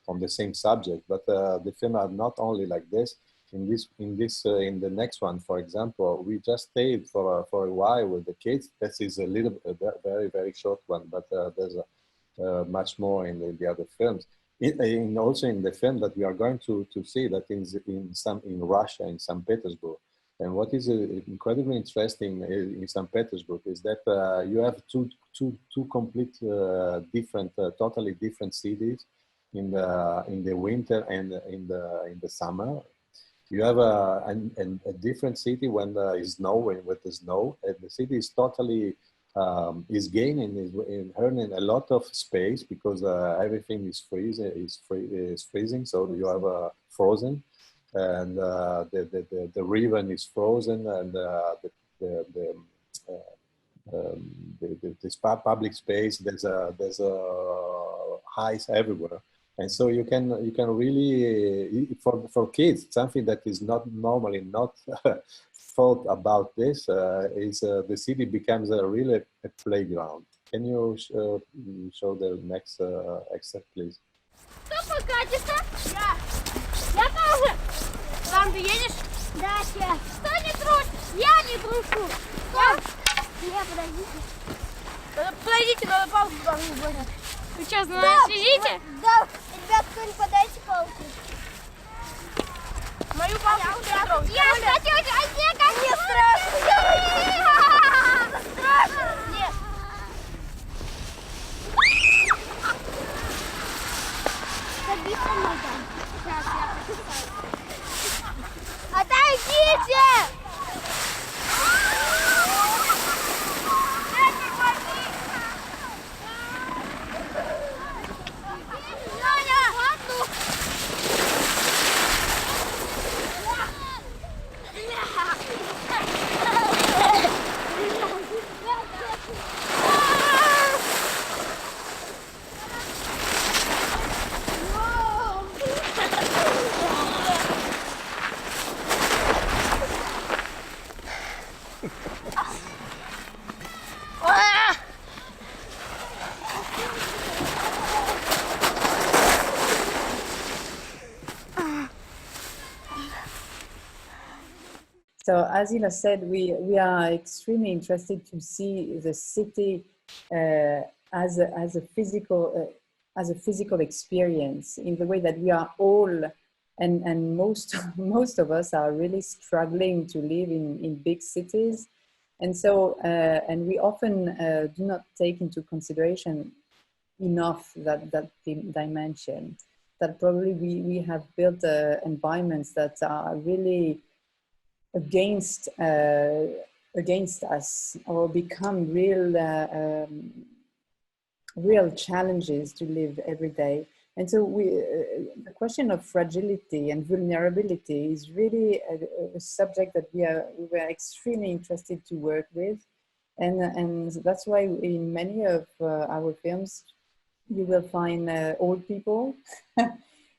on the same subject, but the film are not only like this. In the next one, for example, we just stayed for a while with the kids. This is a very short one, but there's much more in the other films. Also in the film that we are going to see that in Russia, in St. Petersburg. And what is incredibly interesting in St. Petersburg is that you have two complete different, totally different cities in the winter and in the summer. You have a different city when there is snow, with the snow. And the city is totally is gaining, is earning a lot of space because everything is freezing. So you have frozen, and the river is frozen, and this public space, there's ice everywhere. And so you can really, for kids, something that is not normally not thought about this is the city becomes really a playground. Can you show the next excerpt, please? Кто покатится? Я. Я тоже. Сам ты едешь? Да, я. Кто не трусит? Я не трушу. Я, подождите. Подождите, надо палку брать. Вы что, за нами следите? Да. Ребят, кто-нибудь подайте палку. Мою палку не трогайте. Я за тетю, а где как? Мне страшно. Страшно? Нет. Садись на меня. Сейчас я почитаю. Отойдите! So as Ila said, we are extremely interested to see the city as a physical experience, in the way that we are all, and most of us are really struggling to live in big cities, and so and we often do not take into consideration enough that dimension. That probably we have built environments that are really against us, or become real challenges to live every day. And so the question of fragility and vulnerability is really a subject that we were extremely interested to work with, and that's why in many of our films you will find old people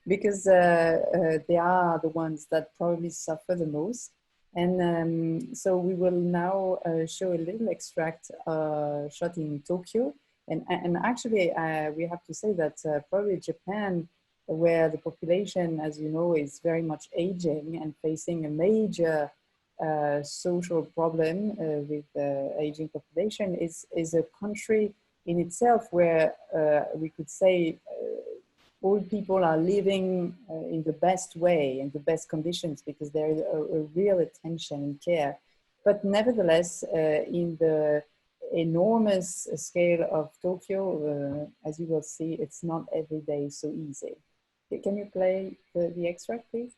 because they are the ones that probably suffer the most. And so we will now show a little extract shot in Tokyo. And actually, we have to say that probably Japan, where the population, as you know, is very much aging and facing a major social problem with aging population, is a country in itself where we could say all people are living in the best way, in the best conditions, because there is a real attention and care. But nevertheless, in the enormous scale of Tokyo, as you will see, it's not every day so easy. Can you play the extract, please?5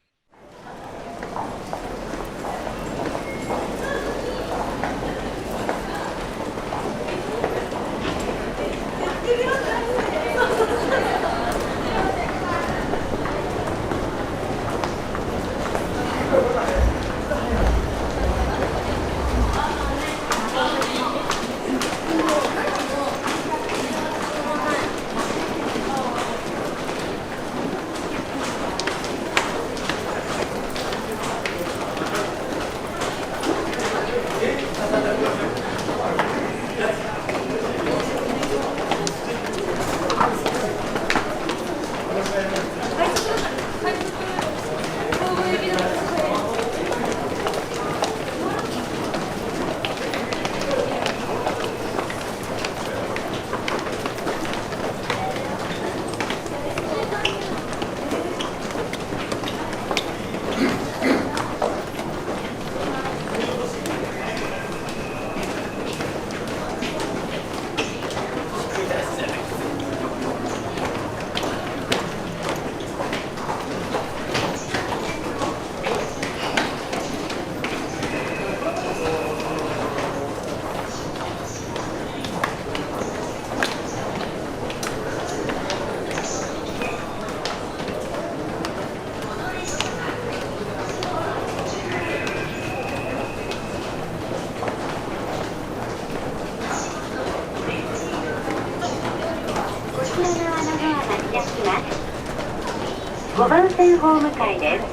番線ホーム階です。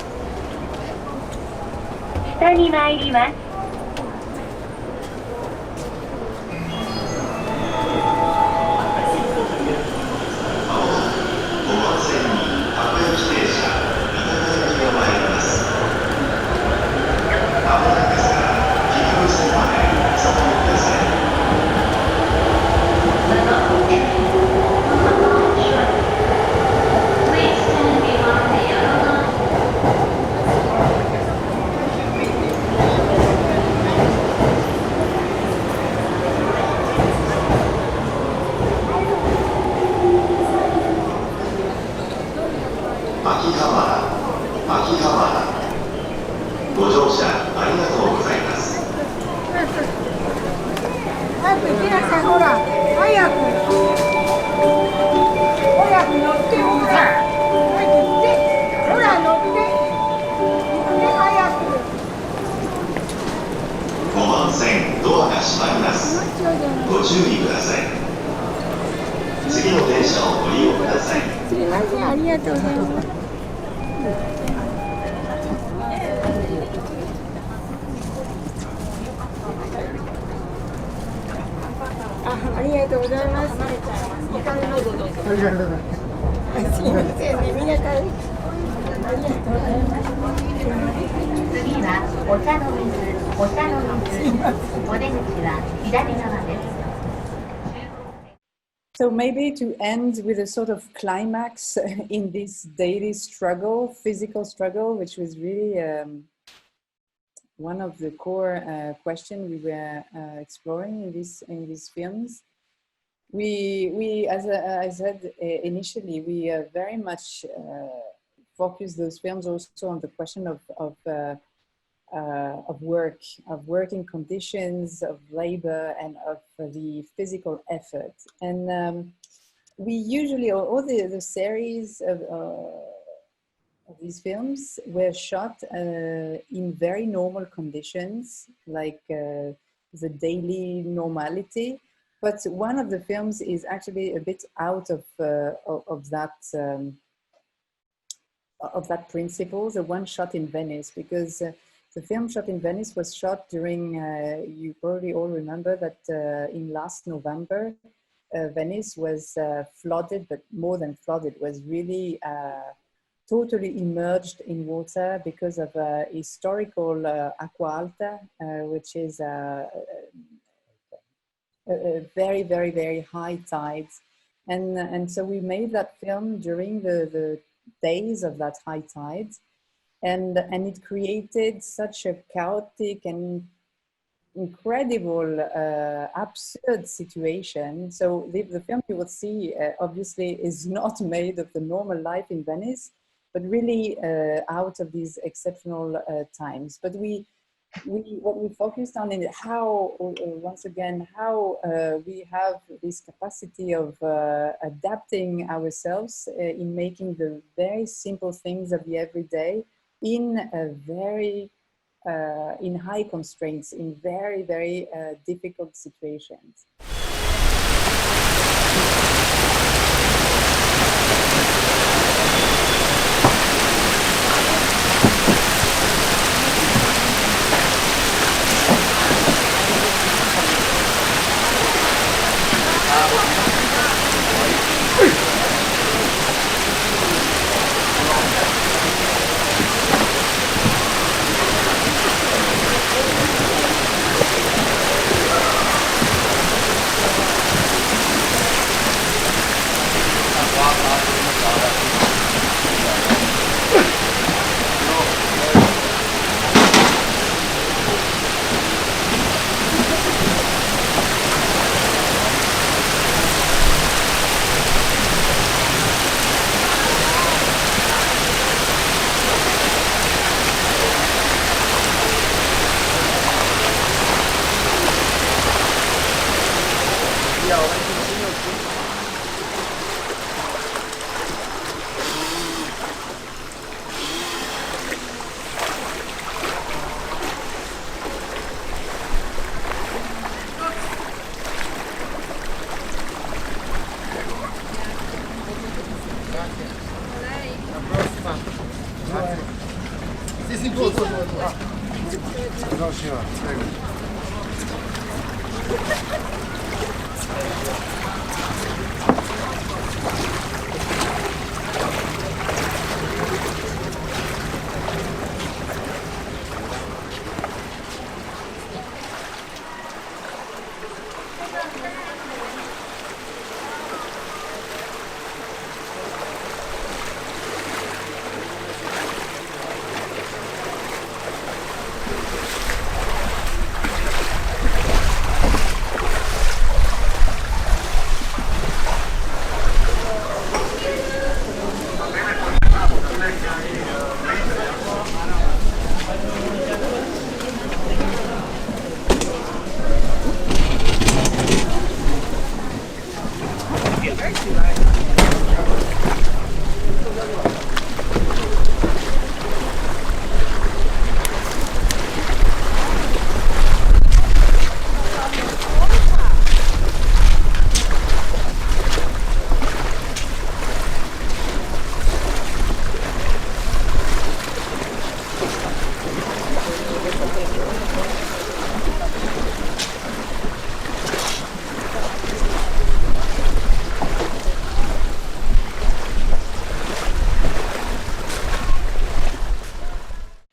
下に参ります。So maybe to end with a sort of climax in this daily struggle, physical struggle, which was really one of the core questions we were exploring in these films. We as I said initially, we very much focus those films also on the question of work, of working conditions, of labor, and of the physical effort. And we usually, all the series of these films were shot in very normal conditions, like the daily normality. But one of the films is actually a bit out of that principle, the one shot in Venice, because the film shot in Venice was shot during, you probably all remember that in last November, Venice was flooded, but more than flooded, was really totally immersed in water because of historical Acqua Alta, which is a very, very, very high tides And so we made that film during the days of that high tide. And it created such a chaotic and incredible, absurd situation. So the film you will see obviously is not made of the normal life in Venice, but really out of these exceptional times. But what we focused on is how, once again, how we have this capacity of adapting ourselves in making the very simple things of the everyday in a very in high constraints, in very, very difficult situations.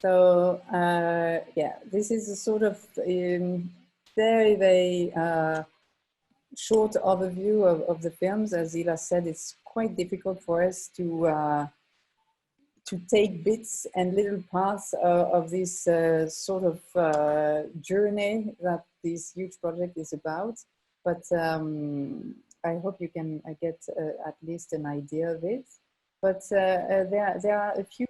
So yeah, this is a sort of very, very short overview of the films. As Ila said, it's quite difficult for us to take bits and little parts of this sort of journey that this huge project is about. But I hope you can get at least an idea of it. But there are a few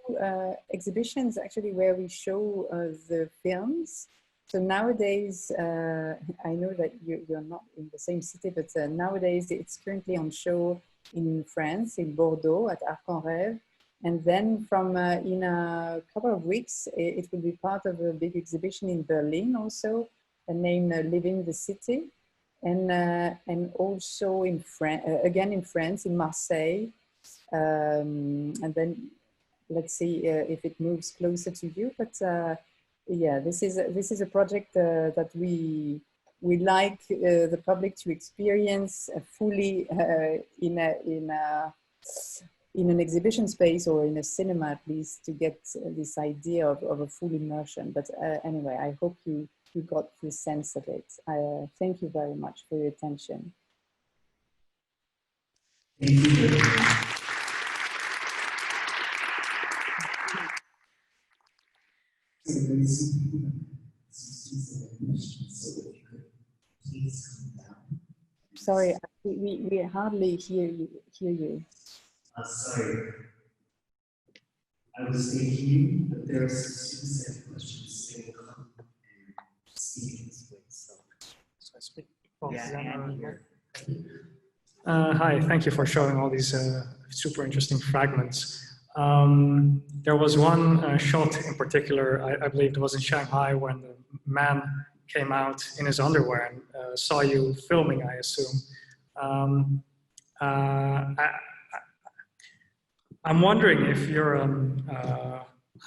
exhibitions actually where we show the films. So nowadays, I know that you're not in the same city, but nowadays it's currently on show in France, in Bordeaux, at Arc en Rêve. And then from in a couple of weeks, it will be part of a big exhibition in Berlin also, named Living the City. And also in again in France, in Marseille. And then let's see if it moves closer to you. But yeah, this is a project that we like the public to experience fully in an exhibition space or in a cinema at least, to get this idea of a full immersion. But anyway, I hope you got the sense of it. Thank you very much for your attention. Thank you very much. Sorry, we hardly hear you. Sorry, I was thinking that there are some students that have questions. They will come and speak in this way. So I speak. Oh, yeah, hi, thank you for showing all these super interesting fragments. There was one shot in particular, I believe it was in Shanghai, when the man came out in his underwear and saw you filming, I assume. I'm wondering if you're,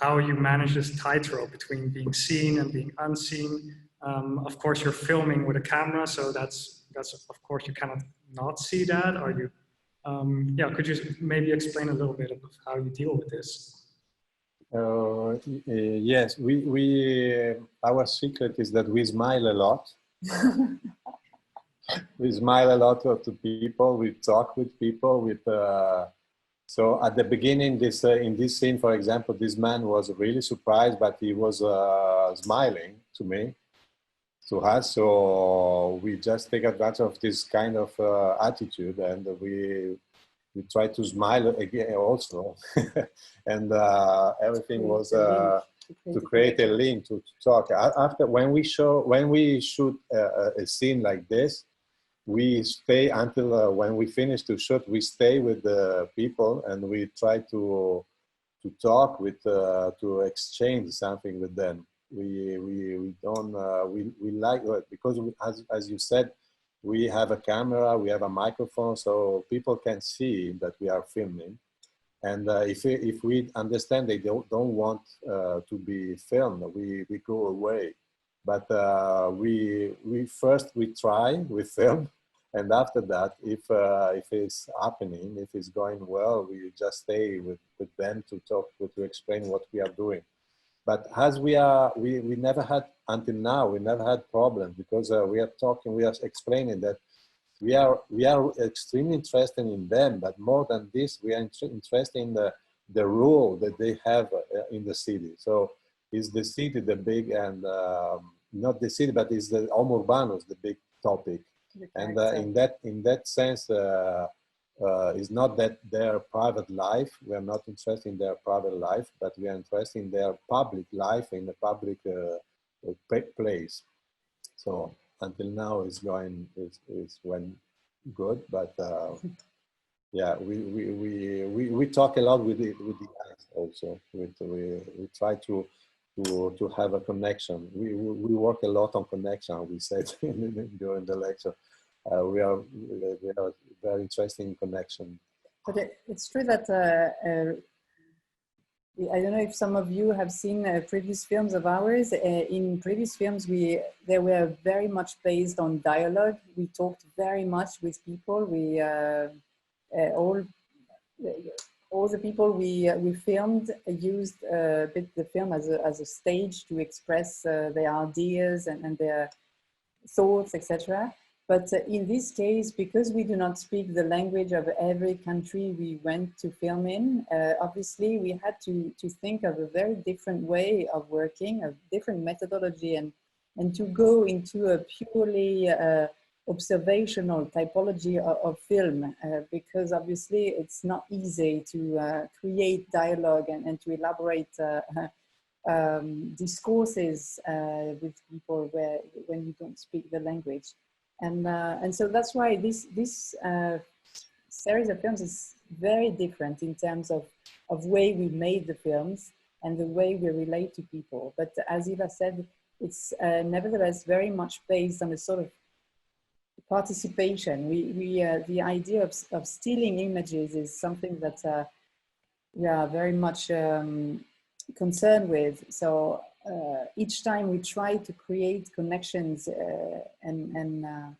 how you manage this tightrope between being seen and being unseen. Of course, you're filming with a camera, so that's of course you cannot not see that. Are you? Yeah, could you maybe explain a little bit of how you deal with this? Yes, our secret is that we smile a lot. We smile a lot to people. We talk with people. So at the beginning, in this scene, for example, this man was really surprised, but he was smiling to me, to us. So we just take advantage of this kind of attitude, and we try to smile again also. And everything was to create a link to talk. After when we shoot a scene like this, we stay until when we finish to shoot. We stay with the people and we try to talk with to exchange something with them. We don't we like it because as you said, we have a camera, we have a microphone, so people can see that we are filming. And if we understand they don't want to be filmed, we go away. But we try, we film, and after that, if it's happening, if it's going well, we just stay with them to talk, to explain what we are doing. But as we never had, until now, we never had problems because we are talking, we are explaining that we are extremely interested in them, but more than this, we are interested in the role that they have in the city. So is the city the big, and not the city, but is the Homo Urbanus the big topic? And in that sense, it's not that their private life, we are not interested in their private life, but we are interested in their public life, in the public place. So until now it's went good, but yeah, we talk a lot with the guys also. We try to have a connection. We work a lot on connection. We said during the lecture, we have a very interesting connection. But it's true that I don't know if some of you have seen previous films of ours. In previous films, they were very much based on dialogue. We talked very much with people. We all the people we filmed used a bit the film as a stage to express their ideas and their thoughts, etc. But in this case, because we do not speak the language of every country we went to film in, obviously we had to think of a very different way of working, a different methodology, and to go into a purely observational typology of film, because obviously it's not easy to create dialogue and to elaborate discourses with people when you don't speak the language. And so that's why this series of films is very different in terms of way we made the films and the way we relate to people. But as Eva said, it's nevertheless very much based on a sort of participation. The idea of stealing images is something that we are very much concerned with. So each time we try to create connections,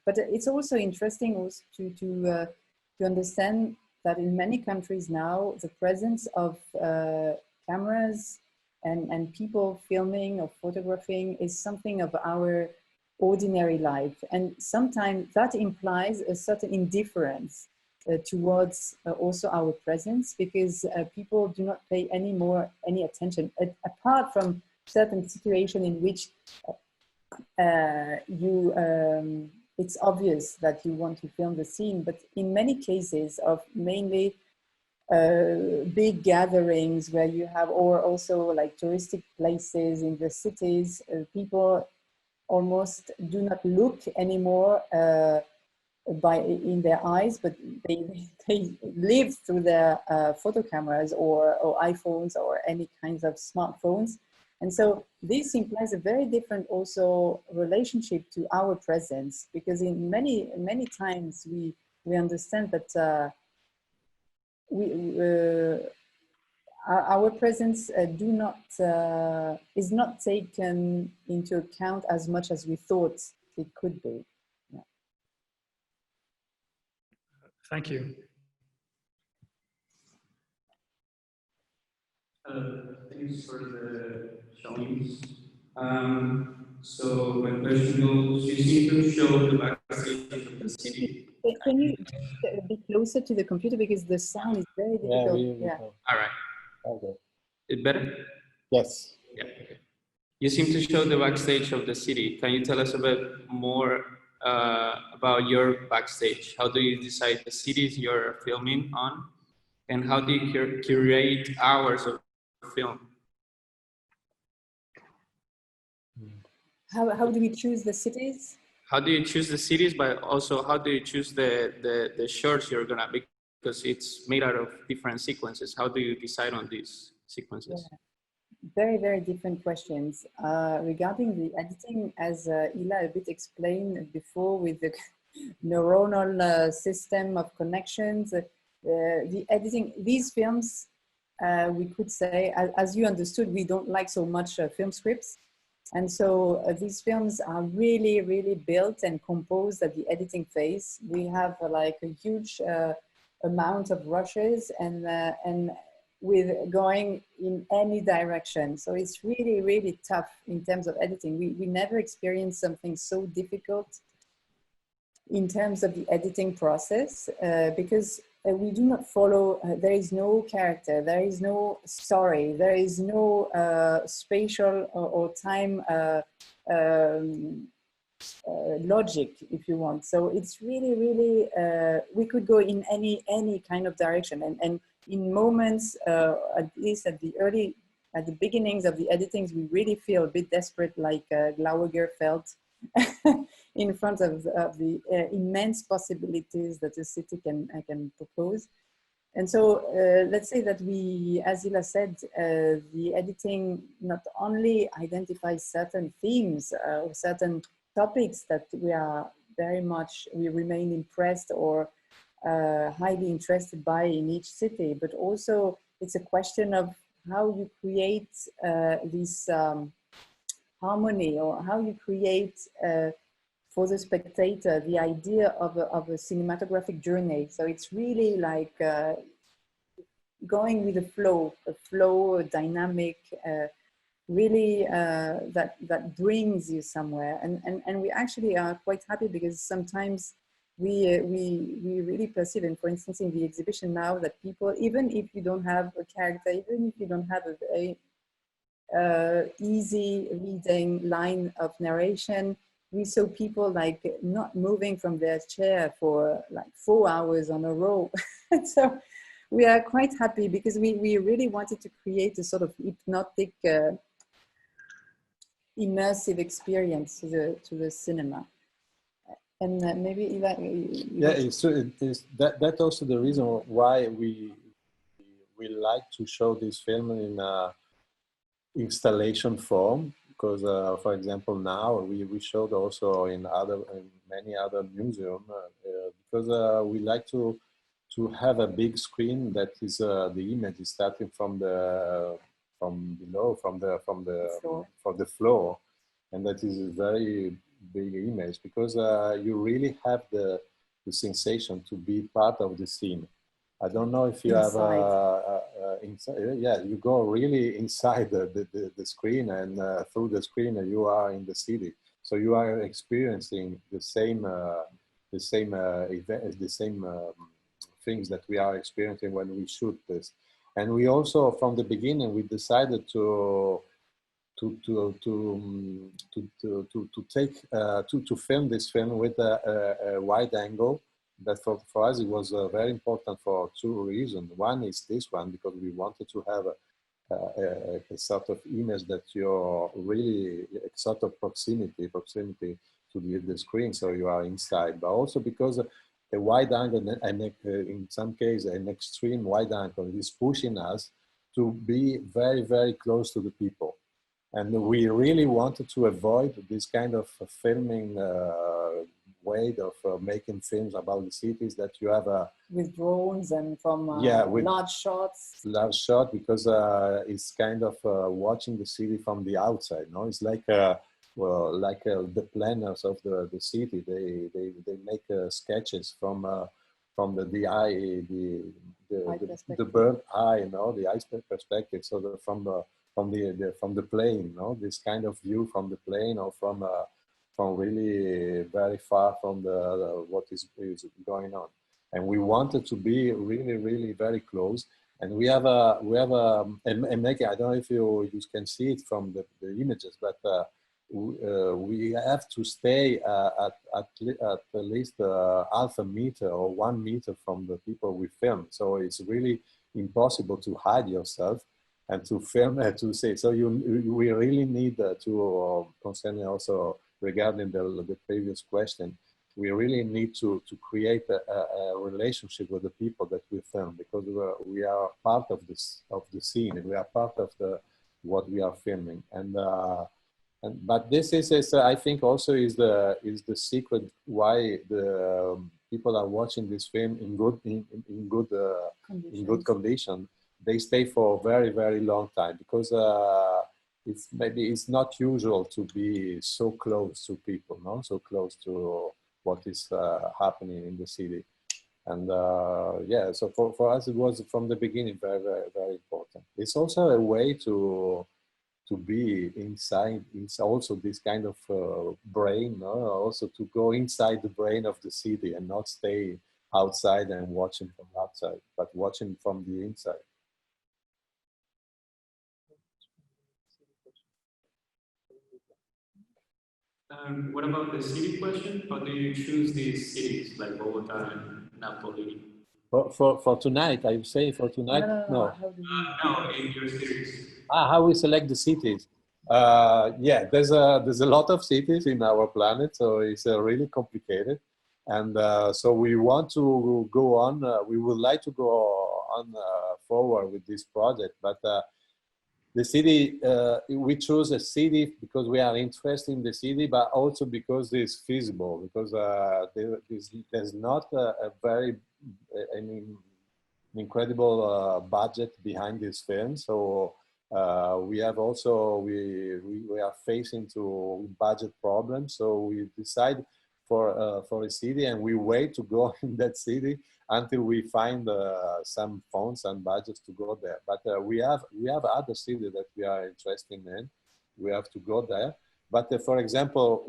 but it's also interesting to understand that in many countries now, the presence of cameras and people filming or photographing is something of our ordinary life. And sometimes that implies a certain indifference towards also our presence, because people do not pay any attention, apart from certain situation in which it's obvious that you want to film the scene, but in many cases of mainly big gatherings where you have, or also like touristic places in the cities, people almost do not look anymore in their eyes, but they live through their photo cameras or iPhones or any kinds of smartphones. And so this implies a very different also relationship to our presence, because in many times we understand that our presence is not taken into account as much as we thought it could be. Yeah. Thank you. Thanks for the showings. So my question goes, you seem to show the backstage of the city. Can you be closer to the computer, because the sound is very difficult? Yeah. All right. Okay. Is it better? Yes. Yeah. Okay. You seem to show the backstage of the city. Can you tell us a bit more about your backstage? How do you decide the cities you're filming on? And how do you curate hours of film? How do we choose the cities? How do you choose the cities, but also how do you choose the shots you're gonna, because it's made out of different sequences. How do you decide on these sequences? Yeah. Very, very different questions. Regarding the editing, as Ila a bit explained before, with the neuronal system of connections, the editing, these films, we could say, as you understood, we don't like so much film scripts. And so these films are really, really built and composed at the editing phase. We have like a huge amount of rushes and with going in any direction. So it's really, really tough in terms of editing. We never experienced something so difficult in terms of the editing process because we do not follow, there is no character, there is no story, there is no spatial or time logic, if you want. So it's really, really, we could go in any kind of direction. And in moments, at least at the beginnings of the editings, we really feel a bit desperate, like Glauber felt in front of the immense possibilities that a city can propose. And so let's say that we, as Ila said, the editing not only identifies certain themes or certain topics that we are we remain impressed or highly interested by in each city, but also it's a question of how you create this harmony, or how you create for the spectator the idea of a cinematographic journey. So it's really like going with a flow, dynamic, really that brings you somewhere. And we actually are quite happy because sometimes we really perceive, and for instance in the exhibition now, that people, even if you don't have a character, even if you don't have a very easy reading line of narration, we saw people like not moving from their chair for like 4 hours on a row. So we are quite happy because we really wanted to create a sort of hypnotic, immersive experience to the cinema. And maybe yeah, it's that's also the reason why we like to show this film in installation form, because for example now we showed also in many other museums because we like to have a big screen that is the image is starting from below, from the floor, and that is a very big image, because you really have the sensation to be part of the scene. I don't know if you yeah, you go really inside the screen, and through the screen you are in the city. So you are experiencing the same event, the same things that we are experiencing when we shoot this. And we also, from the beginning, we decided to film this film with a wide angle. That for us it was very important for two reasons. One is this one, because we wanted to have a sort of image that you're really a sort of proximity to the screen, so you are inside. But also because a wide angle, and in some cases an extreme wide angle, is pushing us to be very, very close to the people. And we really wanted to avoid this kind of filming way of making films about the cities that you have with drones and from with large shots. Large shot, because it's kind of watching the city from the outside. No, it's like the planners of the city. They make sketches from the eye, the bird eye, the eye perspective. So from the plane, this kind of view from the plane, or from really very far from what is going on. And we wanted to be really, really very close. And we have a making. I don't know if you can see it from the images, but we have to stay at least half a meter or 1 meter from the people we film. So it's really impossible to hide yourself and to film to say. So we really need to concerning also regarding the previous question. We really need to create a relationship with the people that we film, because we are part of the scene, and we are part of what we are filming. But this is I think also is the secret why the people are watching this film in good condition. They stay for a very, very long time, because it's not usual to be so close to people, so close to what is happening in the city. And so for us it was from the beginning very, very, very important. It's also a way to be inside. It's also this kind of brain, also to go inside the brain of the city and not stay outside and watching from outside, but watching from the inside. What about the city question? How do you choose these cities like Bogota and Napoli? For tonight, I say for tonight. No. No, in your series. How we select the cities? There's a lot of cities in our planet, so it's really complicated. And so we want to go on. We would like to go on forward with this project, but. The city, we choose a city because we are interested in the city, but also because it's feasible, because there's not a very incredible budget behind this film. So we have also, we are facing to budget problems. So we decide for a city, and we wait to go in that city until we find some funds and budgets to go there. But we have other cities that we are interested in. We have to go there. But for example,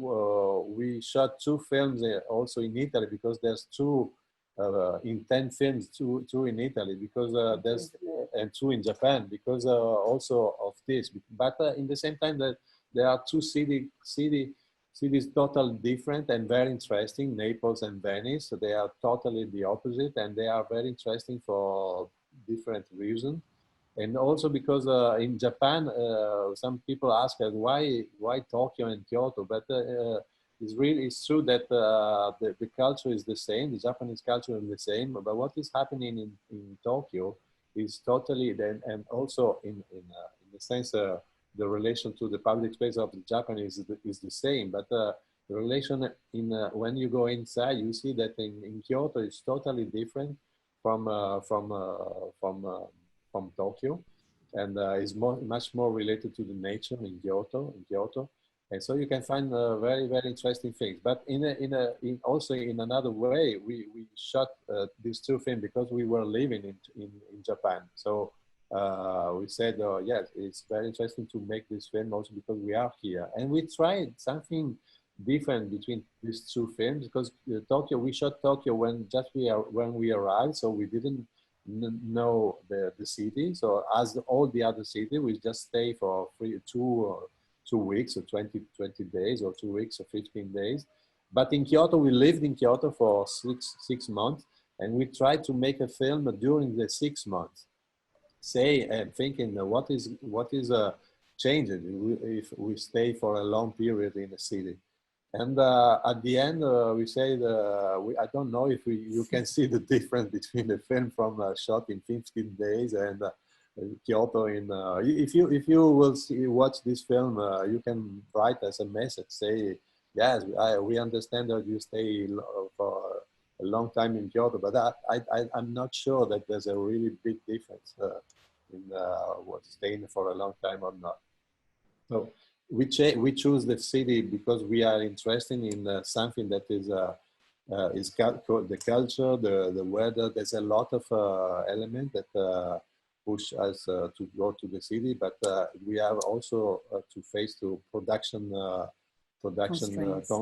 we shot 2 films also in Italy, because there's 2 in 10 films, two in Italy, because there's and 2 in Japan, because also of this. But in the same time, that there are 2 cities totally different and very interesting, Naples and Venice. So they are totally the opposite, and they are very interesting for different reasons. And also because in Japan, some people ask us why Tokyo and Kyoto, but it's true that the culture is the same, the Japanese culture is the same, but what is happening in Tokyo is totally, and also in the sense the relation to the public space of the Japanese is the same, but the relation when you go inside, you see that in Kyoto it's totally different from Tokyo, and is much more related to the nature in Kyoto. And so you can find very, very interesting things. But also in another way, we shot these 2 films because we were living in Japan. So we said, yes, it's very interesting to make this film also because we are here. And we tried something different between these two films, because Tokyo, we shot Tokyo when we arrived, so we didn't know the city. So as all the other cities, we just stay for 2 weeks or 20 days, or 2 weeks or 15 days. But in Kyoto, we lived in Kyoto for six months, and we tried to make a film during the 6 months. Thinking what is changing if we stay for a long period in the city. And at the end, we say I don't know if you can see the difference between the film from shot in 15 days and Kyoto. If you will watch this film, you can write us a message, say, yes, we understand that you stay for a long time in Kyoto, but I'm not sure that there's a really big difference in staying for a long time or not. So we choose the city because we are interested in something that is the culture, the weather. There's a lot of elements that push us to go to the city, but we have also to face to production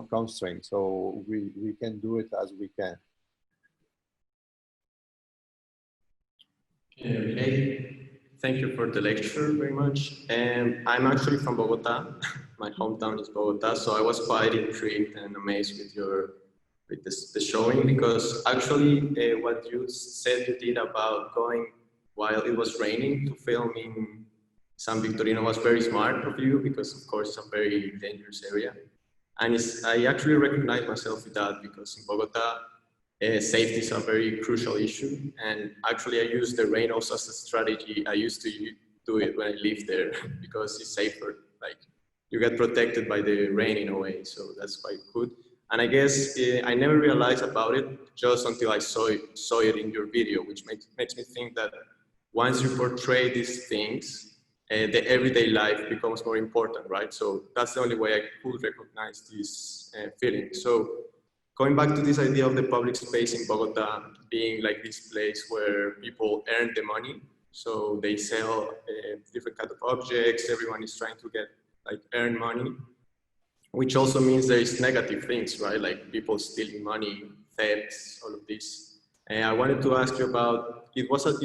constraints. So we can do it as we can. Okay. Thank you for the lecture very much. I'm actually from Bogota. My hometown is Bogota, so I was quite intrigued and amazed with the showing, because actually what you said you did about going while it was raining to film in San Victorino was very smart of you, because of course it's a very dangerous area. And I actually recognize myself with that, because in Bogota, safety is a very crucial issue, and actually I use the rain also as a strategy. I used to do it when I lived there because it's safer. Like, you get protected by the rain in a way, so that's quite good. And I guess I never realized about it just until I saw it in your video, which makes me think that once you portray these things, the everyday life becomes more important, right? So that's the only way I could recognize this feeling. So going back to this idea of the public space in Bogota being like this place where people earn the money, so they sell different kind of objects, everyone is trying to earn money, which also means there is negative things, right? Like people stealing money, thefts, all of this. And I wanted to ask you about, was it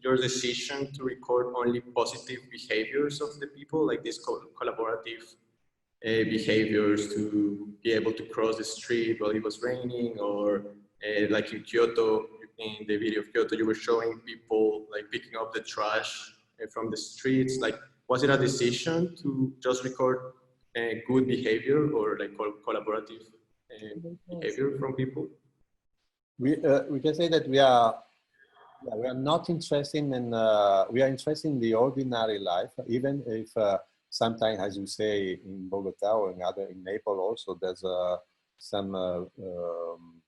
your decision to record only positive behaviors of the people, like these collaborative behaviors to be able to cross the street while it was raining, or like in Kyoto, in the video of Kyoto, you were showing people like picking up the trash from the streets. Like, was it a decision to just record good behavior or like collaborative behavior from people? We can say that we are not interested in we are interested in the ordinary life, even if sometimes, as you say, in Bogota or in Naples also, there's some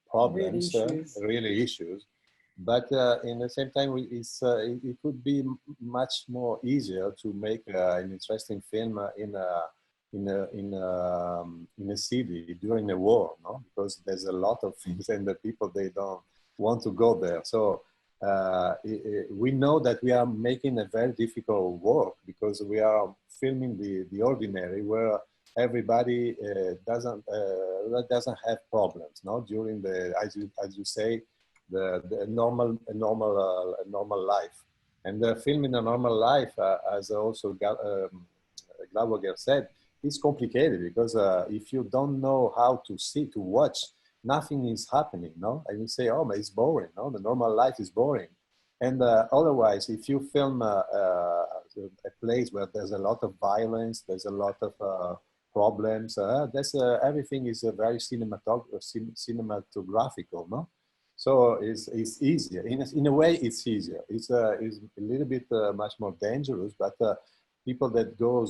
problems, really issues. But in the same time, it could be much more easier to make an interesting film in a city during a war, no? Because there's a lot of things, and the people, they don't want to go there. So we know that we are making a very difficult work, because we are filming the ordinary, where everybody doesn't have problems, no? During the, as you say, the normal life. And filming a normal life, as also Glauberger said, it's complicated, because if you don't know how to watch, nothing is happening, no? And you say, oh, but it's boring, no? The normal life is boring. And otherwise, if you film a place where there's a lot of violence, there's a lot of problems, everything is very cinematographical, no? So it's easier. In a way, it's easier. It's a little bit much more dangerous, but people that go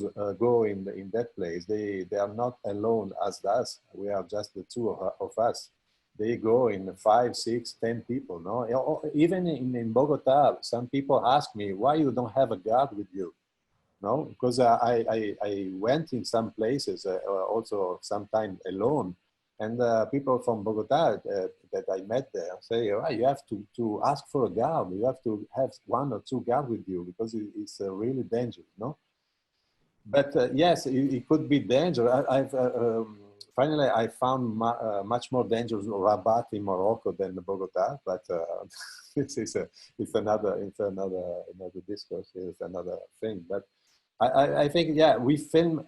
in that place, they are not alone as us. We are just the two of us. They go in 5, 6, 10 people, no? Even in Bogota, some people ask me, why you don't have a guard with you? No, because I went in some places also sometimes alone, and people from Bogota that I met there say, oh, you have to ask for a guard. You have to have 1 or 2 guards with you, because it's really dangerous, no? But yes, it could be dangerous. finally, I found much more dangerous Rabat in Morocco than Bogota, but this is it's another discourse. It's another thing. But I think, yeah, we film.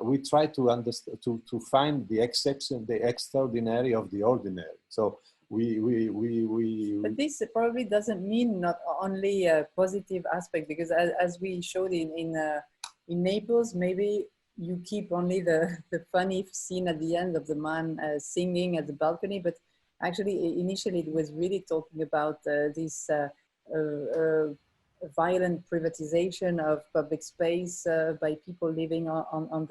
We try to understand, to find the exception, the extraordinary of the ordinary. So But this probably doesn't mean not only a positive aspect, because as we showed in Naples, maybe you keep only the funny scene at the end of the man singing at the balcony, but actually initially it was really talking about this violent privatization of public space by people living on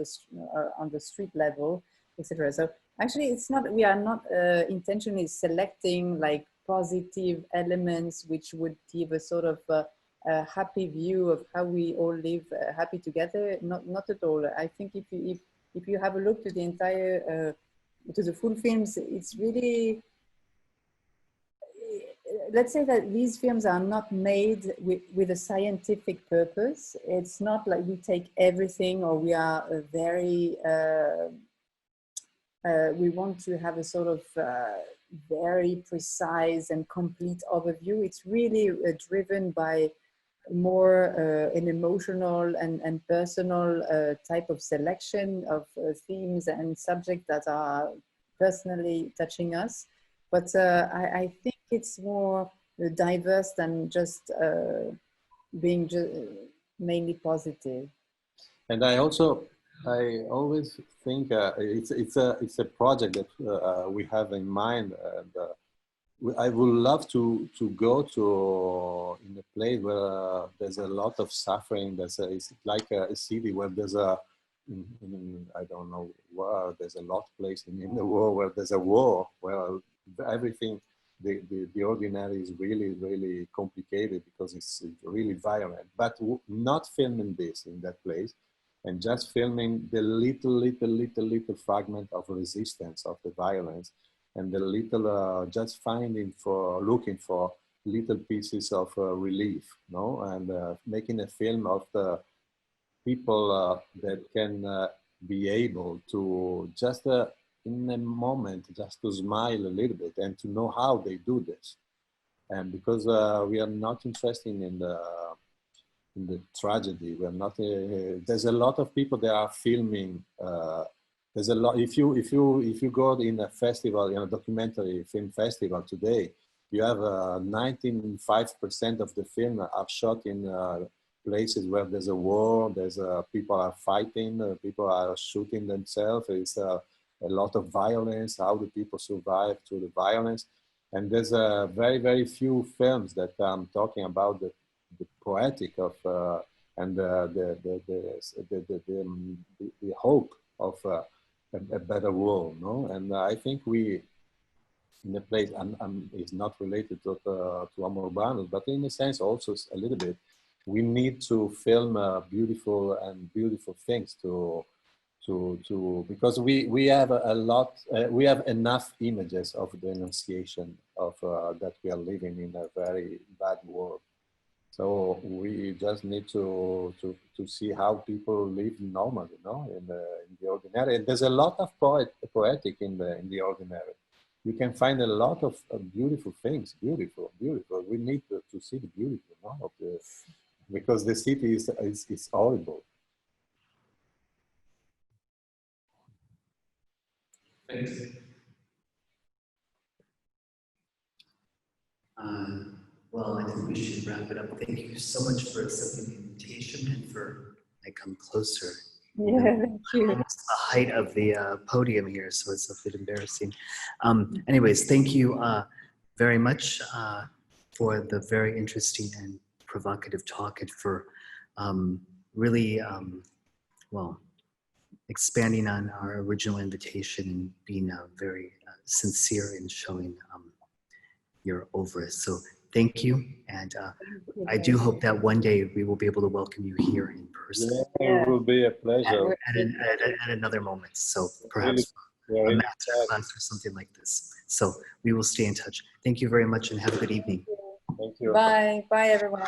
the street level, etc. So actually it's not, we are not intentionally selecting like positive elements which would give a sort of a happy view of how we all live happy together. Not at all. I think if you have a look to the entire to the full films, it's really, let's say that these films are not made with a scientific purpose. It's not like we take everything, or we are very we want to have a sort of very precise and complete overview. It's really driven by more an emotional and personal type of selection of themes and subjects that are personally touching us. But I think it's more diverse than just being mainly positive. And I always think it's a project that we have in mind, and I would love to go to in a place where there's a lot of suffering. It's like a city where there's I don't know where, there's a lot of places in the world where there's a war, where everything, the ordinary is really, really complicated because it's really violent. But not filming this in that place, and just filming the little fragment of resistance of the violence, and the little, just looking for little pieces of relief, no? And making a film of the people that can be able to just in a moment, just to smile a little bit and to know how they do this. And because we are not interested in the tragedy, we are not. There's a lot of people that are filming. There's a lot. If you go in a festival, in a documentary film festival today, you have 95% of the film are shot in places where there's a war. There's people are fighting. People are shooting themselves. It's a lot of violence. How do people survive through the violence? And there's very, very few films that I'm talking about the poetic of and the hope of a better world, no? And I think we, in a place, it's not related to Homo Urbanus, but in a sense also a little bit, we need to film beautiful things because we have a lot, we have enough images of the enunciation of that we are living in a very bad world. So we just need to see how people live normally, no, in the ordinary. And there's a lot of poetic in the ordinary. You can find a lot of beautiful things, beautiful. We need to see the beauty, no, of because the city is horrible. Thanks. Well, I think we should wrap it up. Thank you so much for accepting the invitation and for come closer. Yeah, thank you. Almost the height of the podium here, so it's a bit embarrassing. Anyways, thank you very much for the very interesting and provocative talk, and for really, well, expanding on our original invitation and being very sincere in showing your oeuvre. So thank you, and I do hope that one day we will be able to welcome you here in person. Yeah, it will be a pleasure. At another moment, so perhaps a master class or something like this. So we will stay in touch. Thank you very much and have a good evening. Thank you. Bye everyone.